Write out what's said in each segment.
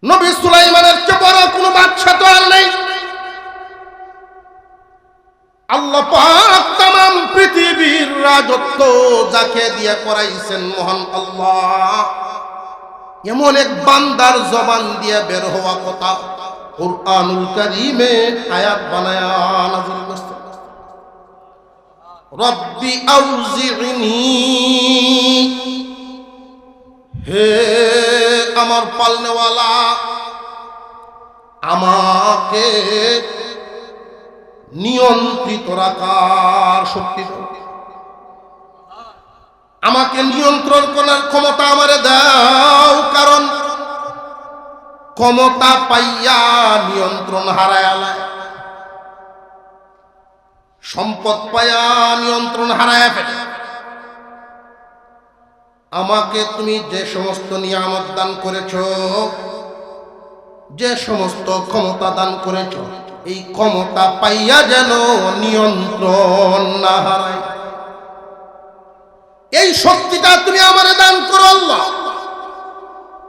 নবী সুলাইমানের চেয়ে বড় কোনো বাদশা তো আর নেই। আল্লাহ পাক তাম পৃথিবীর রাজত্ব যাকে দিয়ে করাইছেন মহান আল্লাহ, এমন এক বান্দার জবান দিয়ে বের হওয়া কথা কুরআনুল কারীমে আয়াত বানায়া নাযিল করছেন। রব্বি আউজি'নি, হে আমার পালনেওয়ালা, আমাকে নিয়ন্ত্রিত রাখার শক্তি দাও, আমাকে নিয়ন্ত্রণ করার ক্ষমতা আমারে দাও। কারণ ক্ষমতা পাইয়া নিয়ন্ত্রণ হারায়, সম্পদ পাইয়া নিয়ন্ত্রণ হারায় ফেলে। আমাকে তুমি যে সমস্ত নিয়ামত দান করেছ, যে সমস্ত ক্ষমতা দান করেছ, এই ক্ষমতা পাইয়া যেন নিয়ন্ত্রণ না হারায়, এই শক্তিটা তুমি আমারে দান করো আল্লাহ।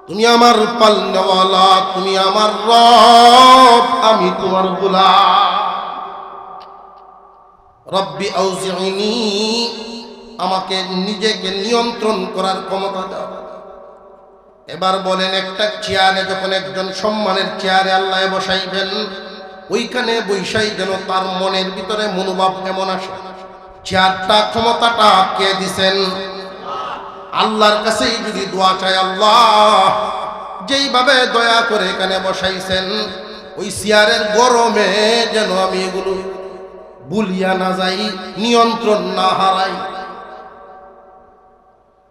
তুমি আমার পালনেওয়ালা, তুমি আমার রব, আমি তোমার গোলাম। রব্বি আউজি'নি, আমাকে নিজেকে নিয়ন্ত্রণ করার ক্ষমতা দাও। এবার বলেন, একটা চেয়ারে যখন একজন সম্মানের চেয়ারে আল্লাহ বসাইবেন, ওইখানে বৈশাই যেন তার মনের ভিতরে মনোভাব এমন আসে, চেয়ারটা ক্ষমতাটা কে দিছেন? আল্লাহর কাছেই যদি দোয়া চায়, আল্লাহ যেইভাবে দয়া করে এখানে বসাইছেন, ওই চেয়ারের গরমে যেন আমি এগুলো ভুলিয়া না যাই, নিয়ন্ত্রণ না হারাই।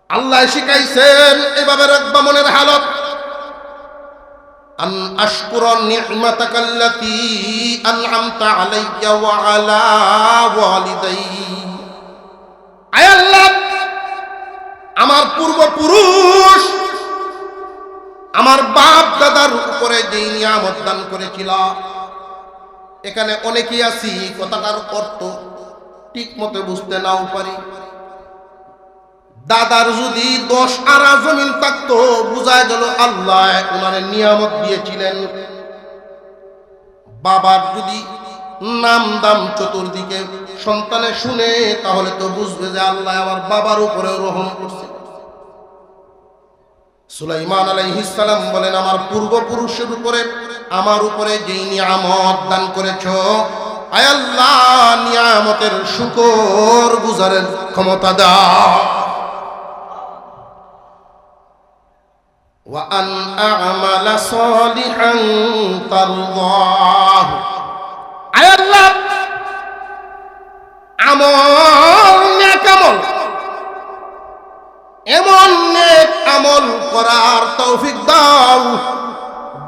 আল্লাহ শিখাইছেন এভাবে রাখবা মনের হালত। আন আশকুরা নি'মাতাকাল্লাতী আন'আমতা আলাইয়া ওয়া আলা ওয়ালিদাই। আয় আল্লাহ, আমার পূর্বপুরুষ, আমার বাপ দাদার উপরে যে নিয়ামত দান করেছিল, এখানে অনেকেই আছি কথাটার অর্থ ঠিক মতো বুঝতে নাও পারি। দাদার যদি 10 আরা জমিন থাকতো, বুঝায় গেল আল্লাহ ওনারে নিয়ামত দিয়েছিলেন। বাবার যদি নাম দাম চতুর্দিকে সন্তানে শুনে, তাহলে তো বুঝবে যে আল্লাহ আমার বাবার উপরে রহম করছে। সুলাইমান আলাইহিস সালাম বলেন, আমার পূর্বপুরুষের উপরে আমার উপরে যেই নিয়ামত দান করেছো, আয় আল্লাহ নিয়ামতের শুকর গুজারের ক্ষমতা দাও। ওয়া আন আ'মালা সালিহান তারদাহু। আয় আল্লাহ আমল, নেক আমল, এমন নেক আমল করার তৌফিক দাও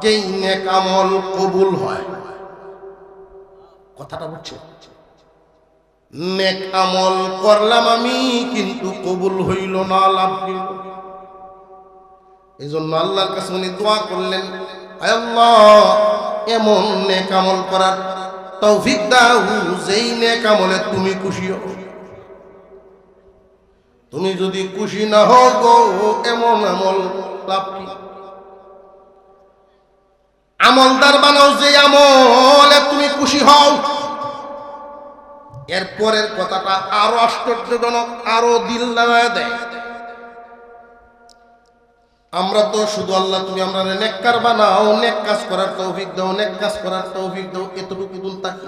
যেই নেক আমল কবুল হয়। কথাটা বুঝছো? নেক আমল করলাম আমি, কিন্তু কবুল হইল না, লাভ হইল। এই জন্য আল্লাহর কাছে উনি দোয়া করলেন, আয় আল্লাহ এমন নেক আমল করার তৌফিক দাও যেই নেক আমলে তুমি খুশি হও। তুমি যদি খুশি না হও গো, এমন আমল লাভ কি? আমলদার বানাও যে আমলে তুমি খুশি হও। এরপরের কথাটা আরো আশ্চর্যজনক, আরো দিল নাড়ায় দেয়। আমরা তো শুধু আল্লাহ তুমি আমরা নেককার বানাও, নেক কাজ করার তৌফিক দাও, নেক কাজ করার তৌফিক দাও, এতটুকু বলতাকি।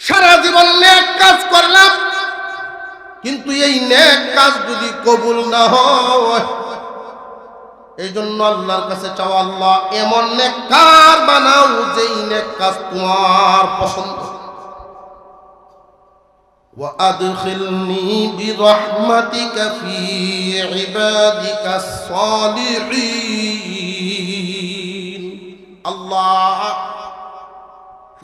সারা জীবন নেক কাজ করলাম, কিন্তু এই নেক কাজ যদি কবুল না হয়, এই জন্য আল্লাহর কাছে চাও, আল্লাহ এমন নেককার বানাও যেই নেক কাজ তোমার পছন্দ। ওয়া আদখিলনি বিরহমাতিকা ফি ইবাদিকাস সালিহিন। আল্লাহ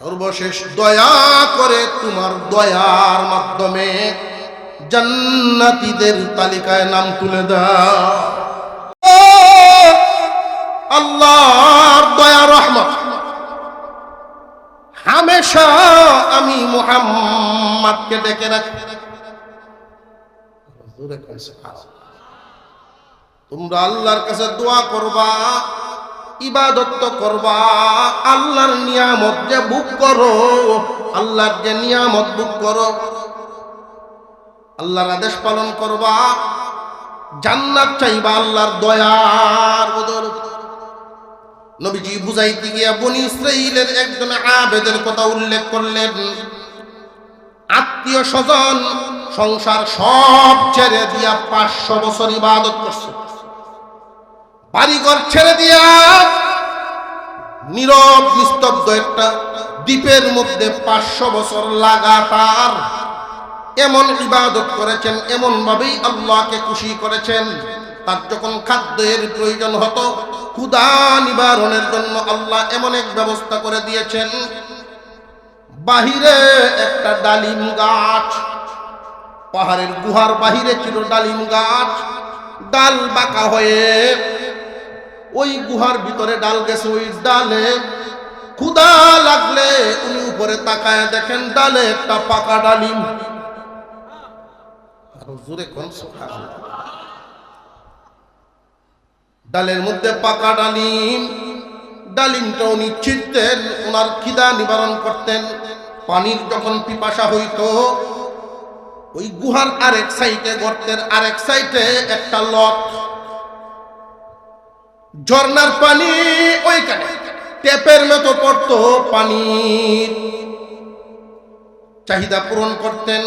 সর্বশেষ দয়া করে তোমার দয়ার মাধ্যমে জান্নাতীদের তালিকায় নাম তুলে দাও। আল্লাহর দয়া রহমত হামেশা আমি মুহাম্মদকে ডেকে রাখি। তোমরা আল্লাহর কাছে দোয়া করবা, ইবাদত তো করবা, আল্লাহর নিয়ামত যে ভোগ করো, আল্লাহর যে নিয়ামত ভোগ করো, আল্লাহর আদেশ পালন করবা, জান্নাত চাইবা আল্লাহর দয়ার বদৌলত। নবীজি বুঝাইতে গিয়া বনি ইসরাইলের একজন আবেদের কথা উল্লেখ করলেন। আত্মীয় স্বজন সংসার সব ছেড়ে দিয়া 500 বছর ইবাদত করছে, বাড়িঘর ছেড়ে দিয়া নীরব নিস্তব্ধ একটা দ্বীপের মধ্যে 500 বছর লাগাতার এমন ইবাদত করেছেন, এমন ভাবেই আল্লাহকে খুশি করেছেন। তার যখন খাদ্যের প্রয়োজন হতো, ক্ষুধা নিবারণের জন্য আল্লাহ এমন এক ব্যবস্থা করে দিয়েছেন, বাহিরে একটা ডালিম গাছ, পাহাড়ের গুহার বাহিরে ছিল ডালিম গাছ, ডাল বাঁকা হয়ে ওই গুহার ভিতরে ডাল গেছে। ওই ডালে ক্ষুধা লাগলে উনি উপরে তাকায় দেখেন ডালে একটা পাকা ডালিম। জোরে কোন সুবহানাল্লাহ। ডালের মধ্যে পাকা ডালিম, ডালিমটা উনি ছিঁড়তেন, ওনার খিদা নিবারণ করতেন। পানির যখন পিপাসা হইতো, ওই গুহার আরেক সাইডে, গর্তের আরেক সাইডে একটা লক, ঝর্ণার পানি ওইখানে টেপের মতো পড়তো, পানির চাহিদা পূরণ করতেন।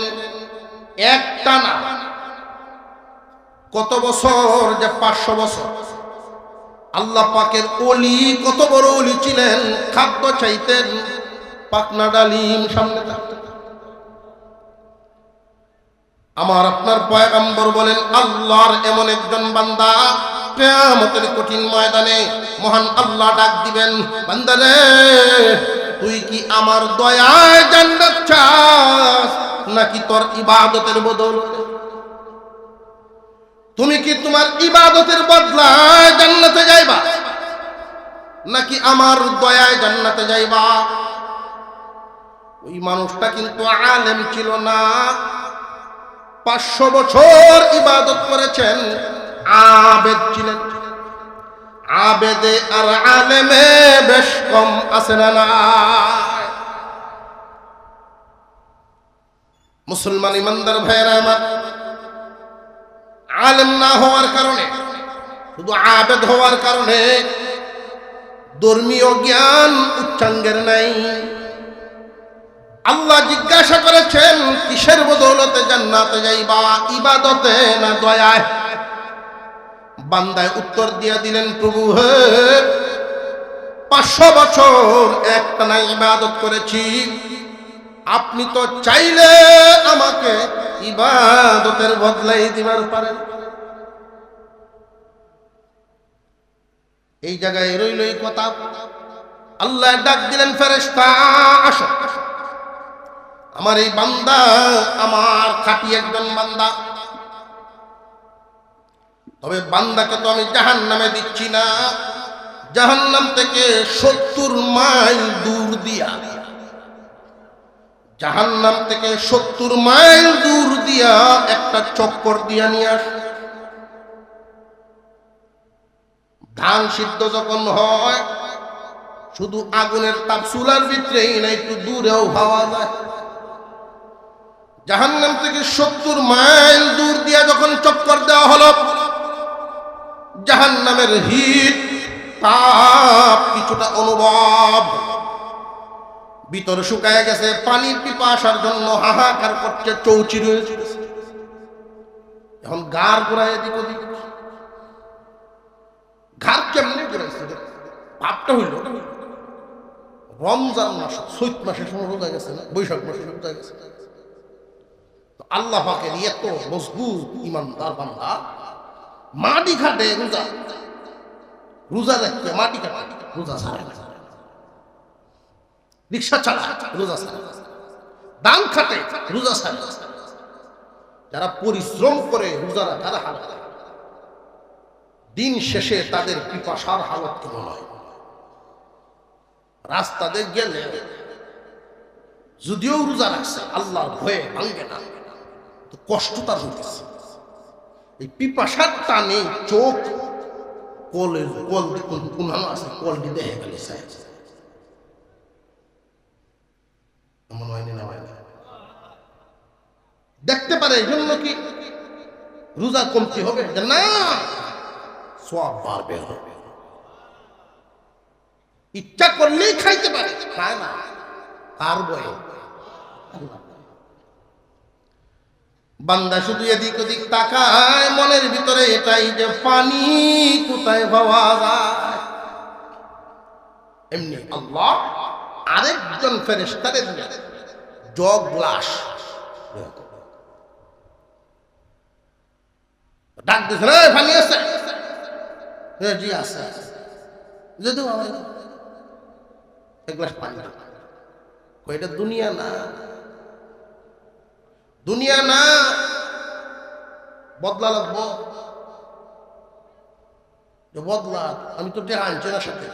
একটানা কত বছর, যে 500 বছর। আল্লাহ পাকের ওলি, কত বড় ওলি ছিলেন, খাদ্য চাইতেন, পাকনা ডালিম সামনে থাকতেন। আমার আপনার পয়গম্বর বলেন, আল্লাহর এমন একজন বান্দা কিয়ামতের কঠিন ময়দানে মহান আল্লাহ ডাক দিবেন, বান্দা রে, তুই কি আমার দয়ায় জান্নাত চাস নাকি তোর ইবাদতের বদৌলতে? তুমি কি তোমার ইবাদতের বদলায় জান্নাতে যাইবা নাকি আমার দয়ায় জান্নাতে যাইবা? ওই মানুষটা কিন্তু আলেম ছিল না, 500 বছর ইবাদত করেছেন, আবেদ ছিলেন। আবেদে আর আলেমে বেশ কম আছে না? মুসলমান ইমানদার ভাইয়েরা আমার, আলেম না হওয়ার কারণে, শুধু আবেদ হওয়ার কারণে ধর্মীয় জ্ঞান উচ্চাঙ্গের নাই। আল্লাহ জিজ্ঞাসা করেছেন, কিসের বদৌলতে জান্নাতে যাইবা, ইবাদতে না দয়ায়? বান্দায় উত্তর দিয়া দিলেন, প্রভু হে, 500 বছর একটানা ইবাদত করেছি, আপনি তো চাইলে আমাকে ইবাদতের বদলাই দিবার পারেন। এই জায়গায় রইল এই কথা। আল্লাহ ডাক দিলেন, ফেরেশতা আসো, আমার এই বান্দা আমার খাঁটি একজন বান্দা, তবে বান্দাকে তো আমি জাহান্নামে দিচ্ছি না, জাহান্নাম থেকে 70 মাইল দূর দিয়া, জাহান্নাম থেকে 70 মাইল দূর দিয়া একটা চক্কর দিয়া নিয়ে আস। ধান সিদ্ধ যখন হয়, শুধু আগুনের তাপ চুলার ভিতরেই না, একটু দূরেও পাওয়া যায়। জাহান্নাম থেকে 70 মাইল দূর দিয়া যখন চক্কর দেওয়া হলো, জাহান্নামের হিট তাপ কিছুটা অনুভব, ভিতরে শুকায় গেছে, পানির পিপাসার জন্য হাহাকার করছে, চৌচি রয়েছে। এখন গার ঘুরায় এদিক ওদিক, ঘাড় কেমনে ঘুরাইছে, ভাবটা হইল রমজান মাস, চৈত মাসের সময় রোজা গেছে না, বৈশাখ মাসে রোজা গেছে। আল্লাহ পাকের এত মজবুত ইমানদার বান্দা, মাটি খাটে রোজা, রোজা রাখতে মাটি খাটে, রোজা ছাড়ে না, রিক্সা চালায় রোজা ছাড়ে, দান খাটে রোজা ছাড়ে। যারা পরিশ্রম করে রোজা রাখার হালত, দিন শেষে তাদের পিপাসার হালত কেমন হয়? রাস্তাতে গেলে যদিও রোজা রাখছে, আল্লাহর ভয়ে ভাঙ্গে না, তো কষ্ট তার হইতেছে। এই পিপাসার টানে চোখ কোন আছে কলটি দেখে গেলে এমন হয়নি না হয় না দেখতে পারে এই জন্য কি রোজা কমতি হবে না সওয়াব বাড়বে হবে ইচ্ছা করলেই খাইতে পারে খায় না আর বয়ে বান্দা শুধু এদিক ওদিক তাকায় মনের ভিতরে এটাই যে পানি কোথায় পাওয়া যায় এমনি আল্লাহ আরেকজন ফেরেশতারে জগ গ্লাস ডাক দিছে রে পানি আছে জি আছে যদি এক গ্লাস পানি এটা দুনিয়া না দুনিয়া না বদলা লাগবো বদলা আমি তো টেহা আনছি না সাথে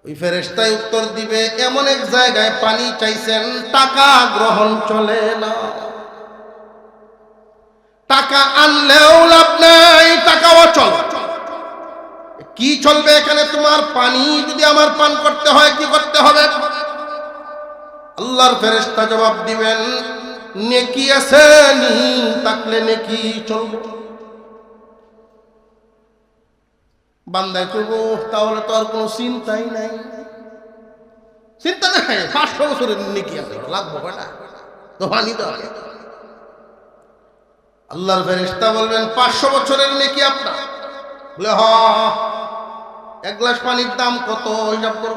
ওই ফেরেশতায় উত্তর দিবে এমন এক জায়গায় পানি চাইছেন টাকা গ্রহণ চলে না টাকা আনলেও লাভ নাই টাকাও চল কি চলবে এখানে তোমার পানি যদি আমার পান করতে হয় কি করতে হবে আল্লাহর ফেরেশতা জবাব দিবেন নেকি আছে নি তাকলে নেকি চলবে বান্দায় করবো তাহলে তো আর কোনো চিন্তাই নাই চিন্তা নাই 500 বছরের নেকি আছে লাগবো কয়টা তো পানি তো আল্লাহর ফেরেশতা বলবেন 500 বছরের নেকি আপনার বলে হ এক গ্লাস পানির দাম কত হিসাব করো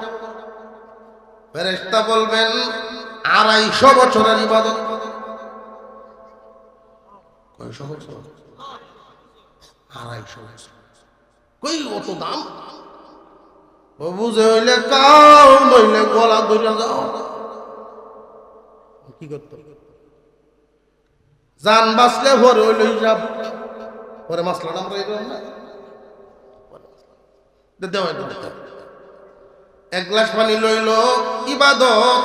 ফেরেশতা বলবেন 250 বছরের ইবাদত কয়শো বছর 250 বছর কই অত দাম ও বুঝে হইলে কাউ নইলে গলা ধরে যাও কি করতে জান বাঁচলে ভরে হইল হিসাব পরে মাসলা নাম রইল না দেওয়া এক গ্লাস পানি লইল ইবাদত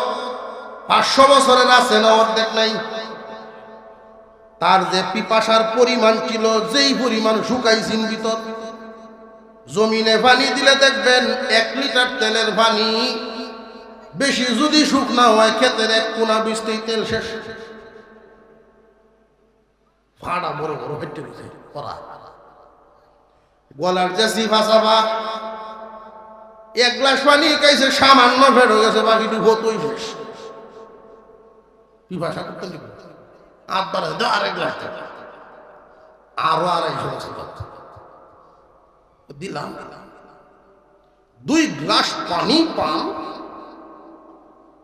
500 বছরের আছে না অর্ধেক নাই তার যে পিপাসার পরিমাণ ছিল যেই পরিমাণ শুকাইছিন ভিতর জমিনে পানি দিলে দেখবেন 1 লিটার তেলের পানি বেশি যদি শুকনা হয় ক্ষেতের এক কোনা বৃষ্টি তেল শেষ ফাড়া বড় বড় হেঁটে গেছে পড়া গলার যে সিফা সাফা 1 গ্লাস পানি খাইছে সামান্য ফেট হয়ে গেছে বাকিটু হতোই শেষ পিপাসা করতে নিব আবার আরেক গ্লাস আরো 250 বছর দিলাম 2 গ্লাস পানি পান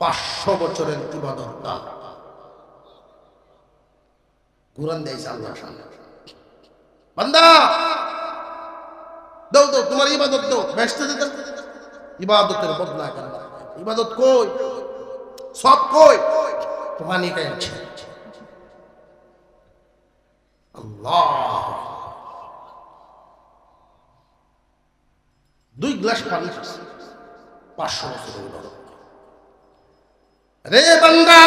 500 বছরের ইবাদত দান কুরআন দেইছে আল্লাহর সামনে বান্দা দাও দাও তোমার ইবাদত দাও বেহেশতে দিতে ইবাদতের বদলা কেন ইবাদত কই সব কই পানি খাইছে আল্লাহ 2 গ্লাস পানি 500 বছরের ইবাদত রে বান্দা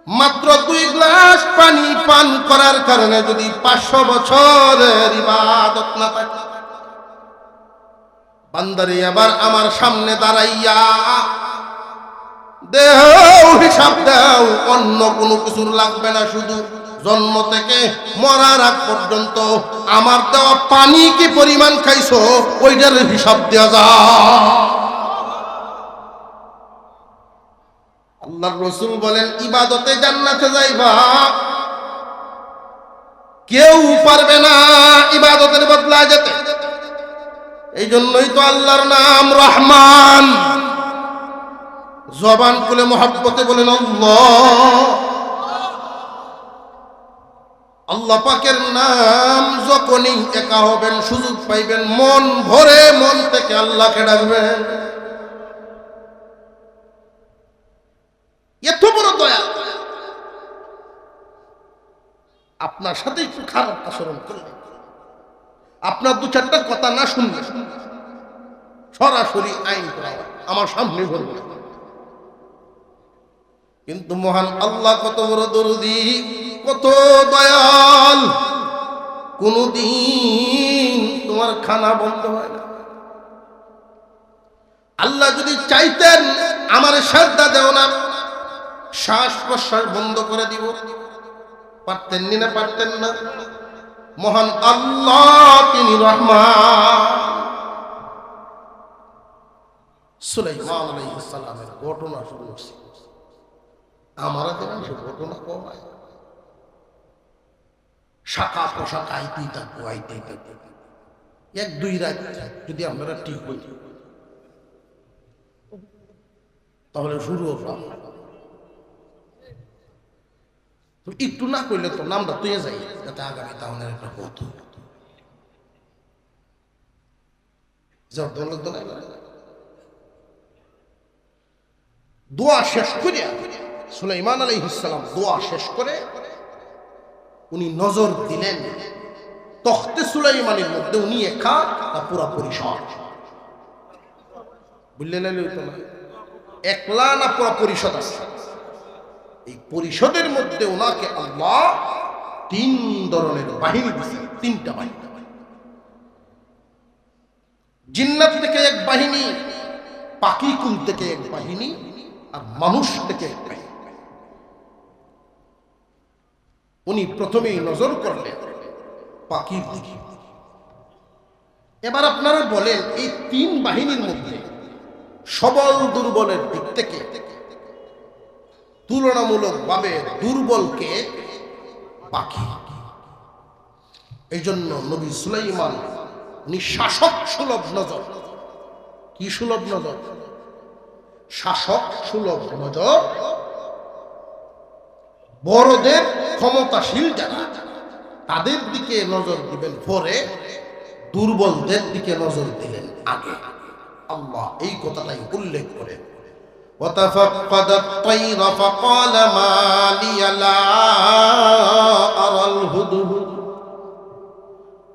মাত্র 2 গ্লাস পানি পান করার কারণে যদি 500 বছরের ইবাদত না থাকে বান্দারে আবার আমার সামনে দাঁড়াইয়া দেও হিসাব দাও অন্য কোনো কিছুর লাগবে না শুধু জন্ম থেকে মরার আগ পর্যন্ত আমার দেওয়া পানি কি পরিমাণ খাইছো ওইটার হিসাব দেওয়া যায় আল্লাহর রাসূল বলেন ইবাদতে জান্নাতে যাইবা কেউ পারবে না ইবাদতের বদলা যেতে এই জন্যই তো আল্লাহর নাম রহমান জবান খুলে মহব্বতে বলেন আল্লাহ আল্লাহ পাকের নাম যখনই একা হবেন সুযোগ পাইবেন মন ভরে মন থেকে আল্লাহকে ডাকবেন এত বড় দয়া আপনার সাথে একটু খারাপ আচরণ করলে আপনার 2-4টা কথা না শুনলে সরাসরি আইন করা আমার সামনে বলবে কিন্তু মহান আল্লাহ কত বড় দরদি কত দয়াল কোনদিন তোমার খানা বন্ধ হয় না। আল্লাহ যদি চাইতেন আমার সাজদা দেও না, শ্বাস প্রশ্বাস বন্ধ করে দিব, পারতেন না? পারতেন না? মহান আল্লাহ তিনি রহমান। সুলাইমান আলাইহিস সালামের ঘটনা শুরু হচ্ছে, আমার ঘটনা কমায় শাখা পোশাকা আইতেই থাকবো, আইতেই থাকবো। এক দুই রাত যদি আপনারা ঠিক হই তাহলে শুরু হবো। একটু না করলে তো নামটা তুই যাই, যাতে আগামী তাহলে একটা হতো। দোয়া শেষ করে সুলাইমান আলাইহিস সালাম দোয়া শেষ করে উনি নজর দিলেন তখতে সুলাইমানের মধ্যে, উনি একা না পুরা পরিষদ? বুঝলেন? একলা না পুরা পরিষদ আছে? এই পরিষদের মধ্যে ওনাকে আল্লাহ তিন ধরনের বাহিনী দিয়েছে, তিনটা বাহিনী। জিন্নাত থেকে এক বাহিনী, পাখিকুল থেকে এক বাহিনী, আর মানুষ থেকে এক বাহিনী। উনি প্রথমেই নজর করলেন পাখির দিকে। এবার আপনারা বলেন, এই তিন বাহিনীর মধ্যে সবল দুর্বলের দিক থেকে তুলনামূলকভাবে দুর্বলকে পাখি। এই জন্য নবী সুলাইমান উনি শাসক সুলভ নজর। কি সুলভ নজর? শাসক সুলভ নজর। বড়দের, ক্ষমতাশীল যারা, তাদের দিকে নজর দিবেন পরে, দুর্বলদের দিকে নজর দিলেন আগে। আল্লাহ এই কথাটাই উল্লেখ করে, وتفقد الطير فقال ما لي لا أرى الهدهد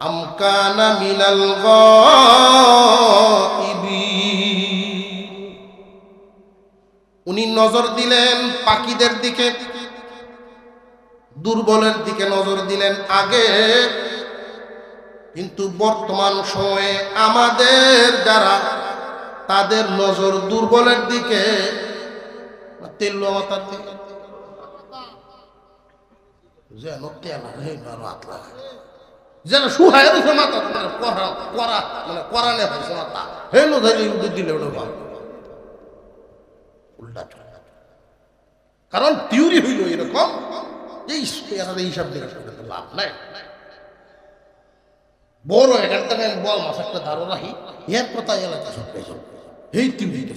أم كان من الغائبين। উনি নজর দিলেন পাখিদের দিকে, দুর্বলের দিকে নজর দিলেন আগে। কিন্তু বর্তমান সময়ে আমাদের যারা, তাদের নজর দুর্বলের দিকে, যেন সুহায় মাথা দিলে উল্টা। কারণ থিওরি হইল এরকম যে হিসাব দিকে লাভ নাই। বড় এখানটা বল মাছ একটা ধারো রাখি, এর কথা এলাকা সব পেছন এই থিওরিটা।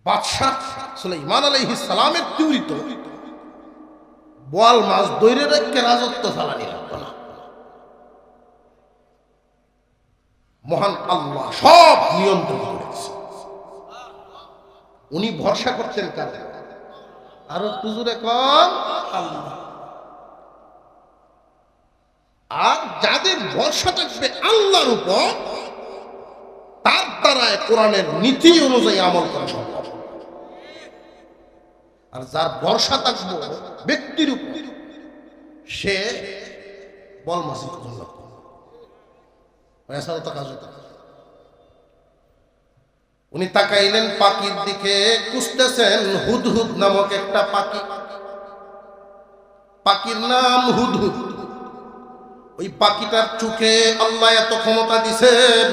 বাদশাহ সুলাইমান আলাইহিস সালামের থিওরি তো বোয়াল মাছ দৈরে রেখে রাজত্ব চালানি লাগতো না। মহান আল্লাহ সব নিয়ন্ত্রণ করেছে। উনি ভরসা করতেন কারে? আরো হুজুরে কম আল্লাহ। আর যাদের ভরসা থাকবে আল্লাহর উপর, তার দ্বারা কোরআনের নীতি অনুযায়ী আমল করা সম্ভব। আর যার ভরসা থাকবে ব্যক্তির উপর, সে বল মাসি উনি তাকাইলেন পাখির দিকে, খুঁজতেছেন হুদহুদ নামক একটা পাখি। পাখির নাম হুদহুদ। ওই পাখিটার চোখে আল্লাহ এত ক্ষমতা দিছেন,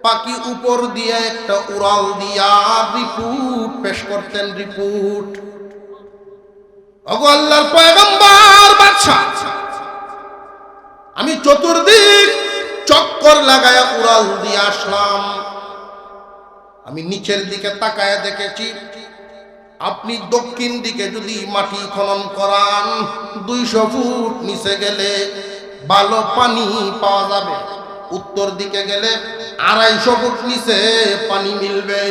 পাখি উপর দিয়ে একটা উড়াল দিয়া রিপোর্ট পেশ করতেন। রিপোর্ট, ওগো আল্লাহর পয়গম্বর বাদশা, আমি চতুর্দিক চক্কর লাগায়া উড়াল দিয়ে আসলাম। আমি নিচের দিকে তাকায়া দেখেছি, আপনি দক্ষিণ দিকে যদি মাটি খনন করান 200 ফুট নিচে গেলে ভালো পানি পাওয়া যাবে, উত্তর দিকে গেলে 250 ফুট নিচে পানি মিলবে।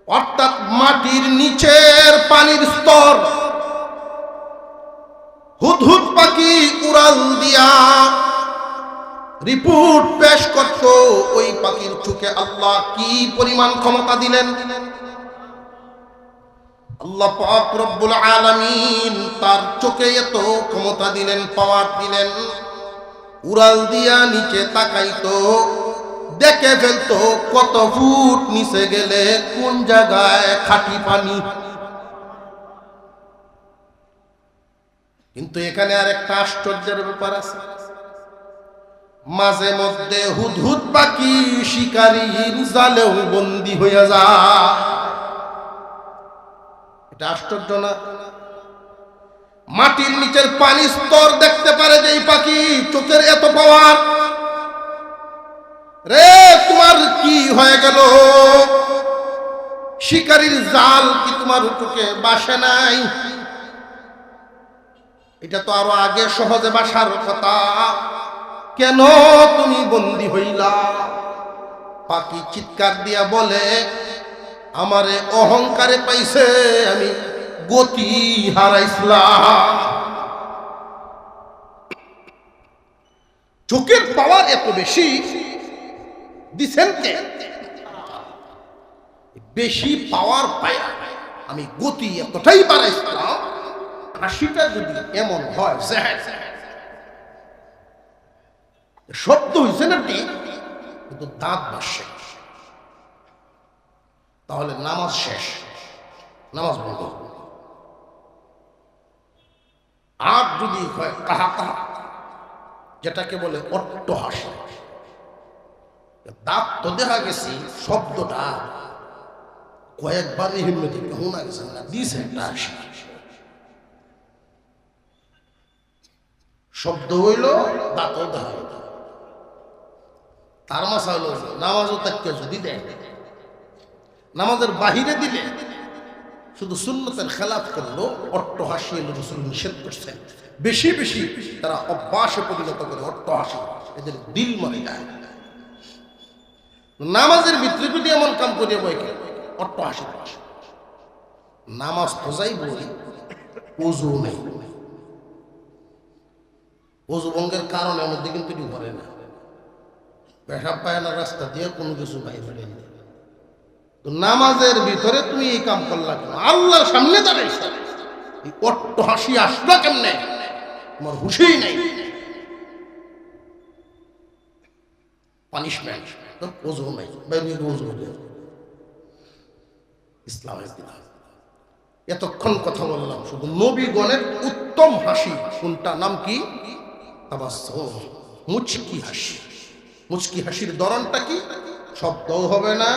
অর্থাৎ মাটির নিচের পানির স্তর হুদহুদ পাখি উড়াল দিয়া রিপোর্ট পেশ করত। ওই পাখির চোখে আল্লাহ কি পরিমাণ ক্ষমতা দিলেন। আল্লাহ পাক রব্বুল আলামিন তার চোখে এত ক্ষমতা দিলেন, পাওয়ার দিলেন, উড়াল দিয়া নিচে তাকাইতো, দেখে ফেলতো কত ফুট নিচে গেলে কোন জায়গায় খাঁটি পানি। কিন্তু এখানে আর একটা আশ্চর্যের ব্যাপার আছে, মাঝে মধ্যে হুদহুদ পাখি শিকারীর জালেও বন্দী হইয়া যায়। এটা আশ্চর্য না? মাটির নিচের পানি স্তর দেখতে পারে যে এই পাখি, চোখের এত পাওয়ার। রে তোমার কি হয়ে গেল? শিকারীর জাল কি তোমার চোখে বাসে নাই? এটা তো আরো আগে সহজে বাসার কথা, কেন তুমি বন্দী হইলা? পাখি চিৎকার দিয়া বলে, আমারে অহংকারে পাইছে, আমি গতি হারাইছিলাম। চোখের পাওয়ার এত বেশি দিছেন কে? বেশি পাওয়ার পায় আমি গতি এতটাই বাড়াইছিলাম। হাসিটা যদি এমন হয়, শব্দ হয়েছে না ঠিক, কিন্তু দাঁত বাসে, তাহলে নামাজ শেষ, নামাজ বন্ধ। আর যদি হয় কাহা কাহা, যেটাকে বলে অট্ট হাসি, দাঁত তো দেখা গেছি শব্দটা কয়েকবার হিম্মে থেকে শোনা গেছে না, দিছে একটা হাসি। শব্দ হইল, দাঁতও দেখা হইল। তার মাসা হইল নামাজও তাকে যদি দেয়, নামাজের বাহিরে দিলে শুধু সুন্নতের খেলাফ করলো, অট্ট হাসি রাসূল নিষেধ করছেন। বেশি বেশি তারা অভ্যাসে পরিণত করে অট্ট হাসি, এদের দিল মরে যায়। নামাজের ভিতরে যদি এমন কাম করিয়া বই অট্ট হাসি, নামাজ তো যাই বই, ওযু নেই। ওযু ভঙ্গের কারণে মধ্যে কিন্তু কি করে না, পেশাব পায়না রাস্তা দিয়ে কোনো কিছু বাইরে ফেলে। তো নামাজের ভিতরে তুমি এই কাম করলা কেন? আল্লাহর সামনে দাঁড়াইছো, এই অট্ট হাসি আসলো কেমনে? তোমার হুশেই নাই। পানিশমেন্ট, ওযু নাই, বাইরে ওযু হবে। ইসলামের বিধান। এতক্ষণ কথা বললাম শুধু নবীগণের উত্তম হাসি কোনটা, নাম কি? তাবাসসুম, মুচকি হাসি। মুচকি হাসির ধরনটা কি? শব্দও হবে না,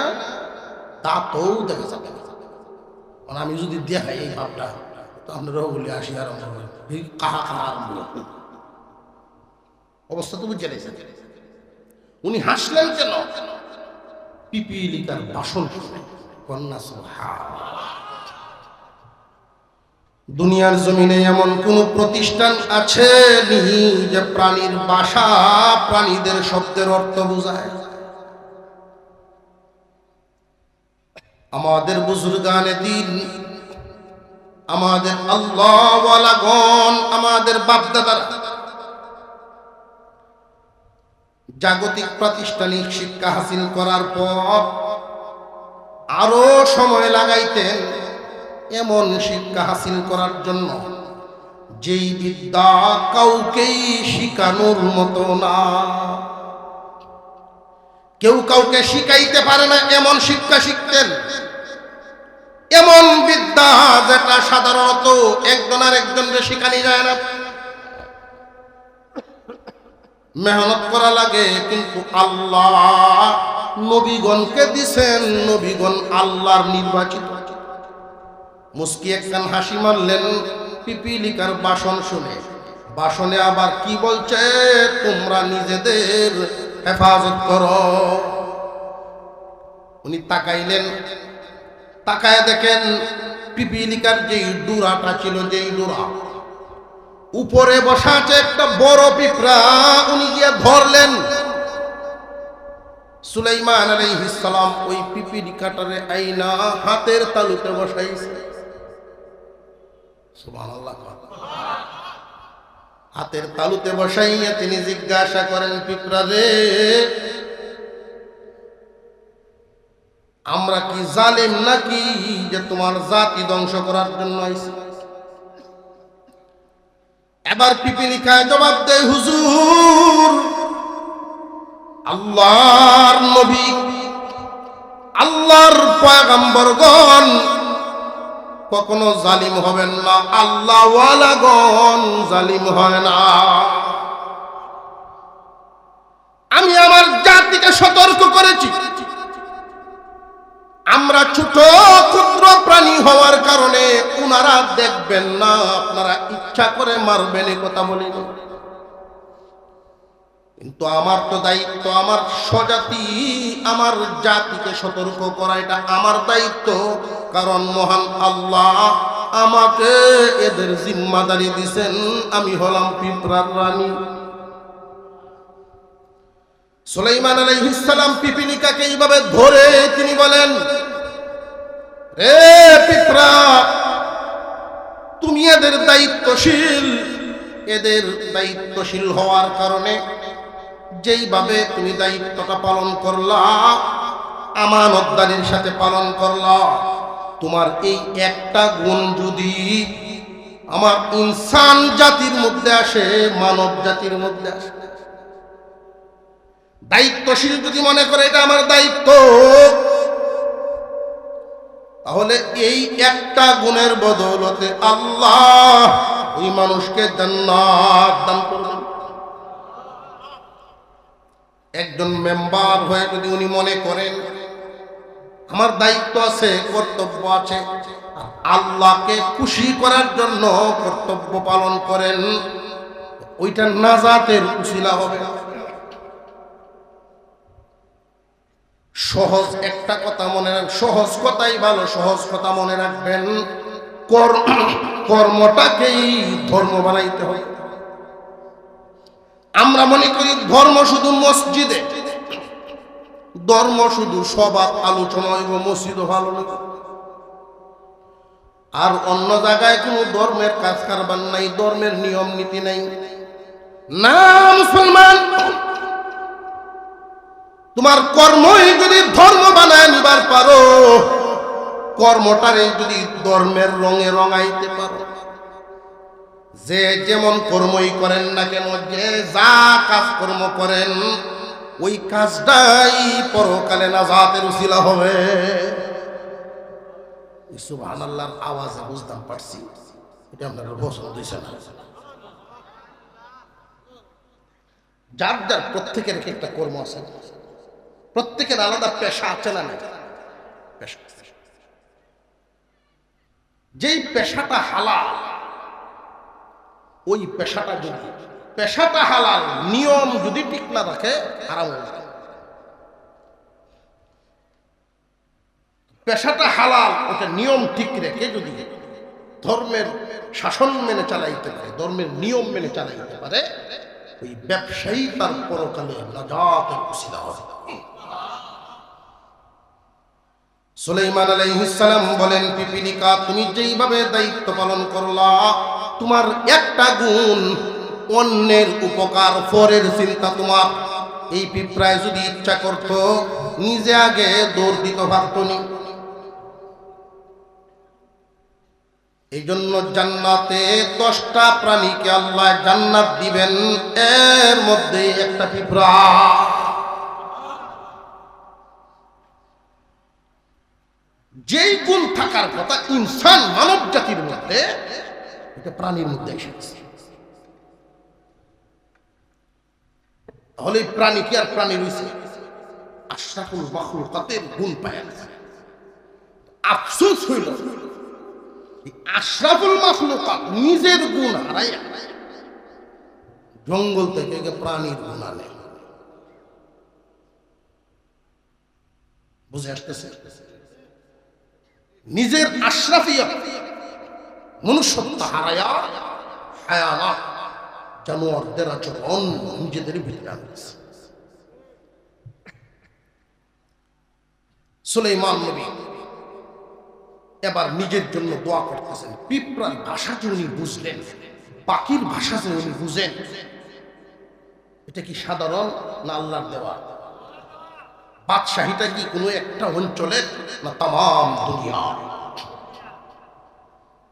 দাঁতও দেখা যাবে না। মানে আমি যদি দেখাই এই ভাবটা, তো আপনারাও বলে আসি আরম্ভ হবে, কাহা কাহা আরম্ভ হবে। অবস্থা তো বুঝে নিয়েছেন। উনি হাসলেন কেন? পিপীলিকার ভাষণ শুনে। কন্যা সুবহানাল্লাহ। দুনিয়ার জমিনে এমন কোন প্রতিষ্ঠান আছে নি যে প্রাণীর ভাষা, প্রাণীদের শব্দের অর্থ বোঝায়? আমাদের বুজুর্গানে দিন, আমাদের আল্লাহ ওয়ালাগণ, আমাদের বাপদাদারা জাগতিক প্রাতিষ্ঠানিক শিক্ষা হাসিল করার পর আরো সময় লাগাইতেন এমন শিক্ষা হাসিল করার জন্য যেই বিদ্যা কাউকেই শিখানোর মতো না। কেউ কাউকে শিখাইতে পারে না এমন শিক্ষা শিখতেন, এমন বিদ্যা যেটা সাধারণত একজন আর একজনকে শিখানি যায় না। মেহনত করা লাগে, কিন্তু আল্লাহ নবীগণকে দিছেন, নবীগণ আল্লাহর নির্বাচিত। মুস্কি একখান হাসি মারলেন পিপীলিকার ভাষণ শুনে। ভাষণে আবার কি বলছে? তোমরা নিজেদের হেফাজত করো। উনি তাকাইলেন, তাকায় দেখেন পিপীলিকার যেই ডুরাটা ছিল, যেই ডুরা উপরে বসা আছে একটা বড় পিঁপড়া, উনি গিয়ে ধরলেন। সুলাইমান আলাইহিস সালাম ওই পিপীলিকাটারে আইনা হাতের তালুতে বসাইছে। সুবহানাল্লাহ। হাতের তালুতে বসাইয়া তিনি জিজ্ঞাসা করেন, পিঁপড়া রে, আমরা কি জালেম নাকি যে তোমার জাতি ধ্বংস করার জন্য আইছি? এবার পিপিলিকায় জবাব দেয়, হুজুর, আল্লাহর নবী, আল্লাহর পয়গম্বরগণ কখনো জালিম হবেন না, আল্লাহ ওয়ালাগণ জালিম হয় না। আমি আমার জাতিকে সতর্ক করেছি, আমরা ছোট ক্ষুদ্র প্রাণী হওয়ার কারণে উনারা দেখবেন না, আপনারা ইচ্ছা করে মারবেন, এই কথা বলিনি। কিন্তু আমার তো দায়িত্ব, আমার স্বজাতি, আমার জাতিকে সতর্ক করা, এটা আমার দায়িত্ব। কারণ মহান আল্লাহ আমাকে এদের জিম্মাদারি দিছেন, আমি হলাম পিঁপড়ার রানী। সুলাইমান আলাইহিস সালাম পিপিলিকাকে এইভাবে ধরে তিনি বলেন, রে পিঁপড়া, তুমি এদের দায়িত্বশীল, এদের দায়িত্বশীল হওয়ার কারণে যেইভাবে তুমি দায়িত্বটা পালন করলা, আমানতদারির সাথে পালন করলা, তোমার এই একটা গুণ যদি আমার ইনসান জাতির মধ্যে আসে, মানব জাতির মধ্যে আসে, দায়িত্বশীল যদি মনে করে এটা আমার দায়িত্ব, তাহলে এই একটা গুণের বদৌলতে আল্লাহ ওই মানুষকে জান্নাত দান করবেন। একজন মেম্বার হয়ে যদি উনি মনে করেন আমার দায়িত্ব আছে, কর্তব্য আছে, আল্লাহকে খুশি করার জন্য কর্তব্য পালন করেন, ওইটা নাজাতের উসিলা হবে। সহজ একটা কথা মনে রাখবেন, সহজ কথাই ভালো, সহজ কথা মনে রাখবেন, কর্মটাকেই ধর্ম বানাইতে হয়। আমরা মনে করি ধর্ম শুধু মসজিদে, ধর্ম শুধু সবার আলোচনা হইব, মসজিদও ভালো না, আর অন্য জায়গায় কোনো ধর্মের কাজ কারবার নাই, ধর্মের নিয়ম নীতি নাই। না মুসলমান, তোমার কর্মই যদি ধর্ম বানায় নিবার পারো, কর্মটারে যদি ধর্মের রঙে রঙাইতে পারো, যে যেমন কর্মই করেন না কেন, যে যা কাজ কর্ম করেন, ওই কাজটাই পরকালে নাজাতের উসিলা হবে। সুবহানাল্লাহর আওয়াজে বুঝতাম পারছি এটা আপনার পছন্দ হইছে না। যার যার প্রত্যেকের একটা কর্ম আছে, প্রত্যেকের আলাদা পেশা আছে না? যেই পেশাটা হালাল, ওই পেশাটা যদি, পেশাটা হালাল, নিয়ম যদি ঠিক না রাখে হারাম হয়ে যায়। পেশাটা হালাল, ওটা নিয়ম ঠিক রেখে যদি ধর্মের শাসন মেনে চালাইতে পারে, ধর্মের নিয়ম মেনে চালাইতে পারে, ওই ব্যবসায়ী তার পরকালে নাজাতের উসিলা হবে। সুলাইমান আলাইহিস সালাম বলেন, পিপিলিকা, তুমি যেইভাবে দায়িত্ব পালন করলা, তোমার একটা গুণ, অন্যের উপকার, পরের চিন্তা তোমার। এই পিঁপড়ায় যদি ইচ্ছা করত, নিজে আগে দৌড় দিতে পারত না। এই জন্য জান্নাতে 10টা প্রাণীকে আল্লাহ জান্নাত দিবেন, এর মধ্যে একটা পিঁপড়া। যেই গুণ থাকার কথা ইনসান, মানব জাতির মধ্যে, এটা প্রাণীর মধ্যে এসেছে। তাহলে প্রাণী কি আর প্রাণী রয়েছে? আশরাফুল মাখলুকাতের গুণ পায়। আফসোস হইল আশরাফুল মাখলুকাত নিজের গুণ হারাইয়া জঙ্গল থেকে প্রাণীর গুণ আনে। বুঝে আসতেছে? নিজের আশরাফিয়ত, মনুষ্যত্ব হারায়া হায়ানাত, জানোয়ারদের আচরণ নিজেদের ভিতরে আনছে। সুলাইমান নবী এবার নিজের জন্য দোয়া করতেছেন। পিঁপড়ার ভাষা যে উনি বুঝলেন, পাখির ভাষা যে উনি বুঝেন, এটা কি সাধারণ না আল্লাহর দেওয়া? বাদশাহীটা কি কোনো একটা অঞ্চলের না তাম দুনিয়া?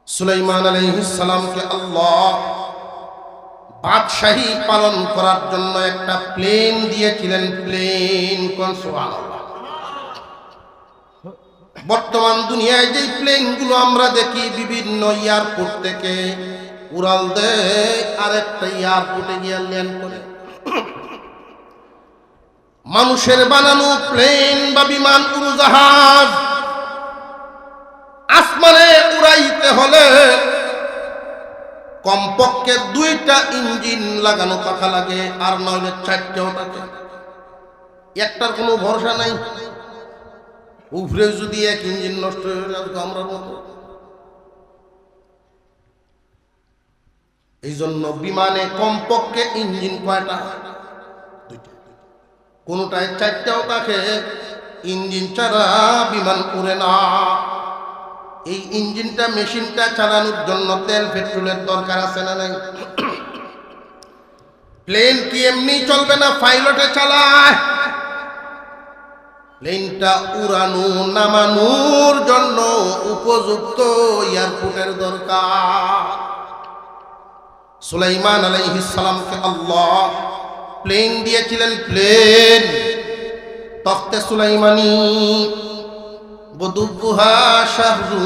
সুলাইমান আলাইহিস সালামকে আল্লাহ বাদশাহী পালন করার জন্য একটা প্লেন দিয়েছিলেন। প্লেন, কোন সুবহানাল্লাহ। বর্তমান দুনিয়ায় যে প্লেনগুলো আমরা দেখি বিভিন্ন এয়ারপোর্ট থেকে উড়াল দেয়, আরেকটা এয়ারপোর্টে গিয়ে ল্যান্ড করে। মানুষের বানানো প্লেন বা বিমান, উড়োজাহাজ আসমানে উড়াইতে হলে কমপক্ষে 2টা ইঞ্জিন লাগানো থাকা লাগে, আর নইলে 4টেও থাকে। একটার কোনো ভরসা নাই। উপরে যদি এক ইঞ্জিন নষ্ট হয়ে যায় তো আমরা মতো। এই জন্য বিমানে কমপক্ষে ইঞ্জিন কয়টা? 2টা। কোনটায় 4টাও থাকে। ইঞ্জিন ছাড়া বিমান উড়ে না। এই ইঞ্জিনটা, মেশিনটা চালানোর জন্য তেল পেট্রোলের দরকার আছে না নাই? প্লেন কি এমনি চলবে না, পাইলটে চালায়। প্লেনটা উড়ানো নামানোর জন্য উপযুক্ত এয়ারপোর্টের দরকার। সুলাইমান আলাইহিস সালামকে আল্লাহ প্লেন দিয়েছিলেন। প্লেন তখতে সুলাইমানি, গুদুবুহা শাহরু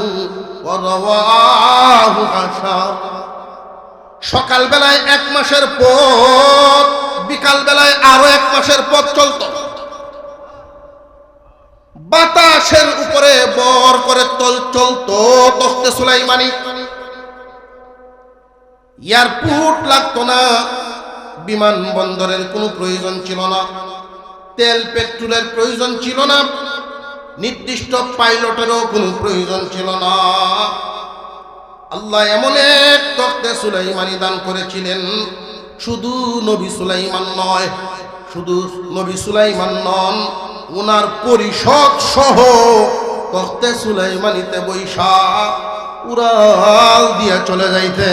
ওয়া রাওয়াহু আশার। সকাল বেলায় 1 মাসের পথ, বিকাল বেলায় আরো 1 মাসের পথ চলত। বাতাসের উপরে বর করে চলতো তখতে সুলাইমানি। এয়ারপোর্ট লাগতো না, বিমানবন্দরের কোনো প্রয়োজন ছিল না, তেল পেট্রোলের প্রয়োজন ছিল না, নির্দিষ্ট পাইলটেরও কোনো প্রয়োজন ছিল না। আল্লাহ এমন এক তখতে সুলাইমানি দান করেছিলেন। শুধু নবী সুলাইমান নয়, শুধু নবী সুলাইমান নন, ওনার পরিষদ সহ তখতে সুলাইমানিতে বৈশা উড়াল দিয়া চলে যাইতে।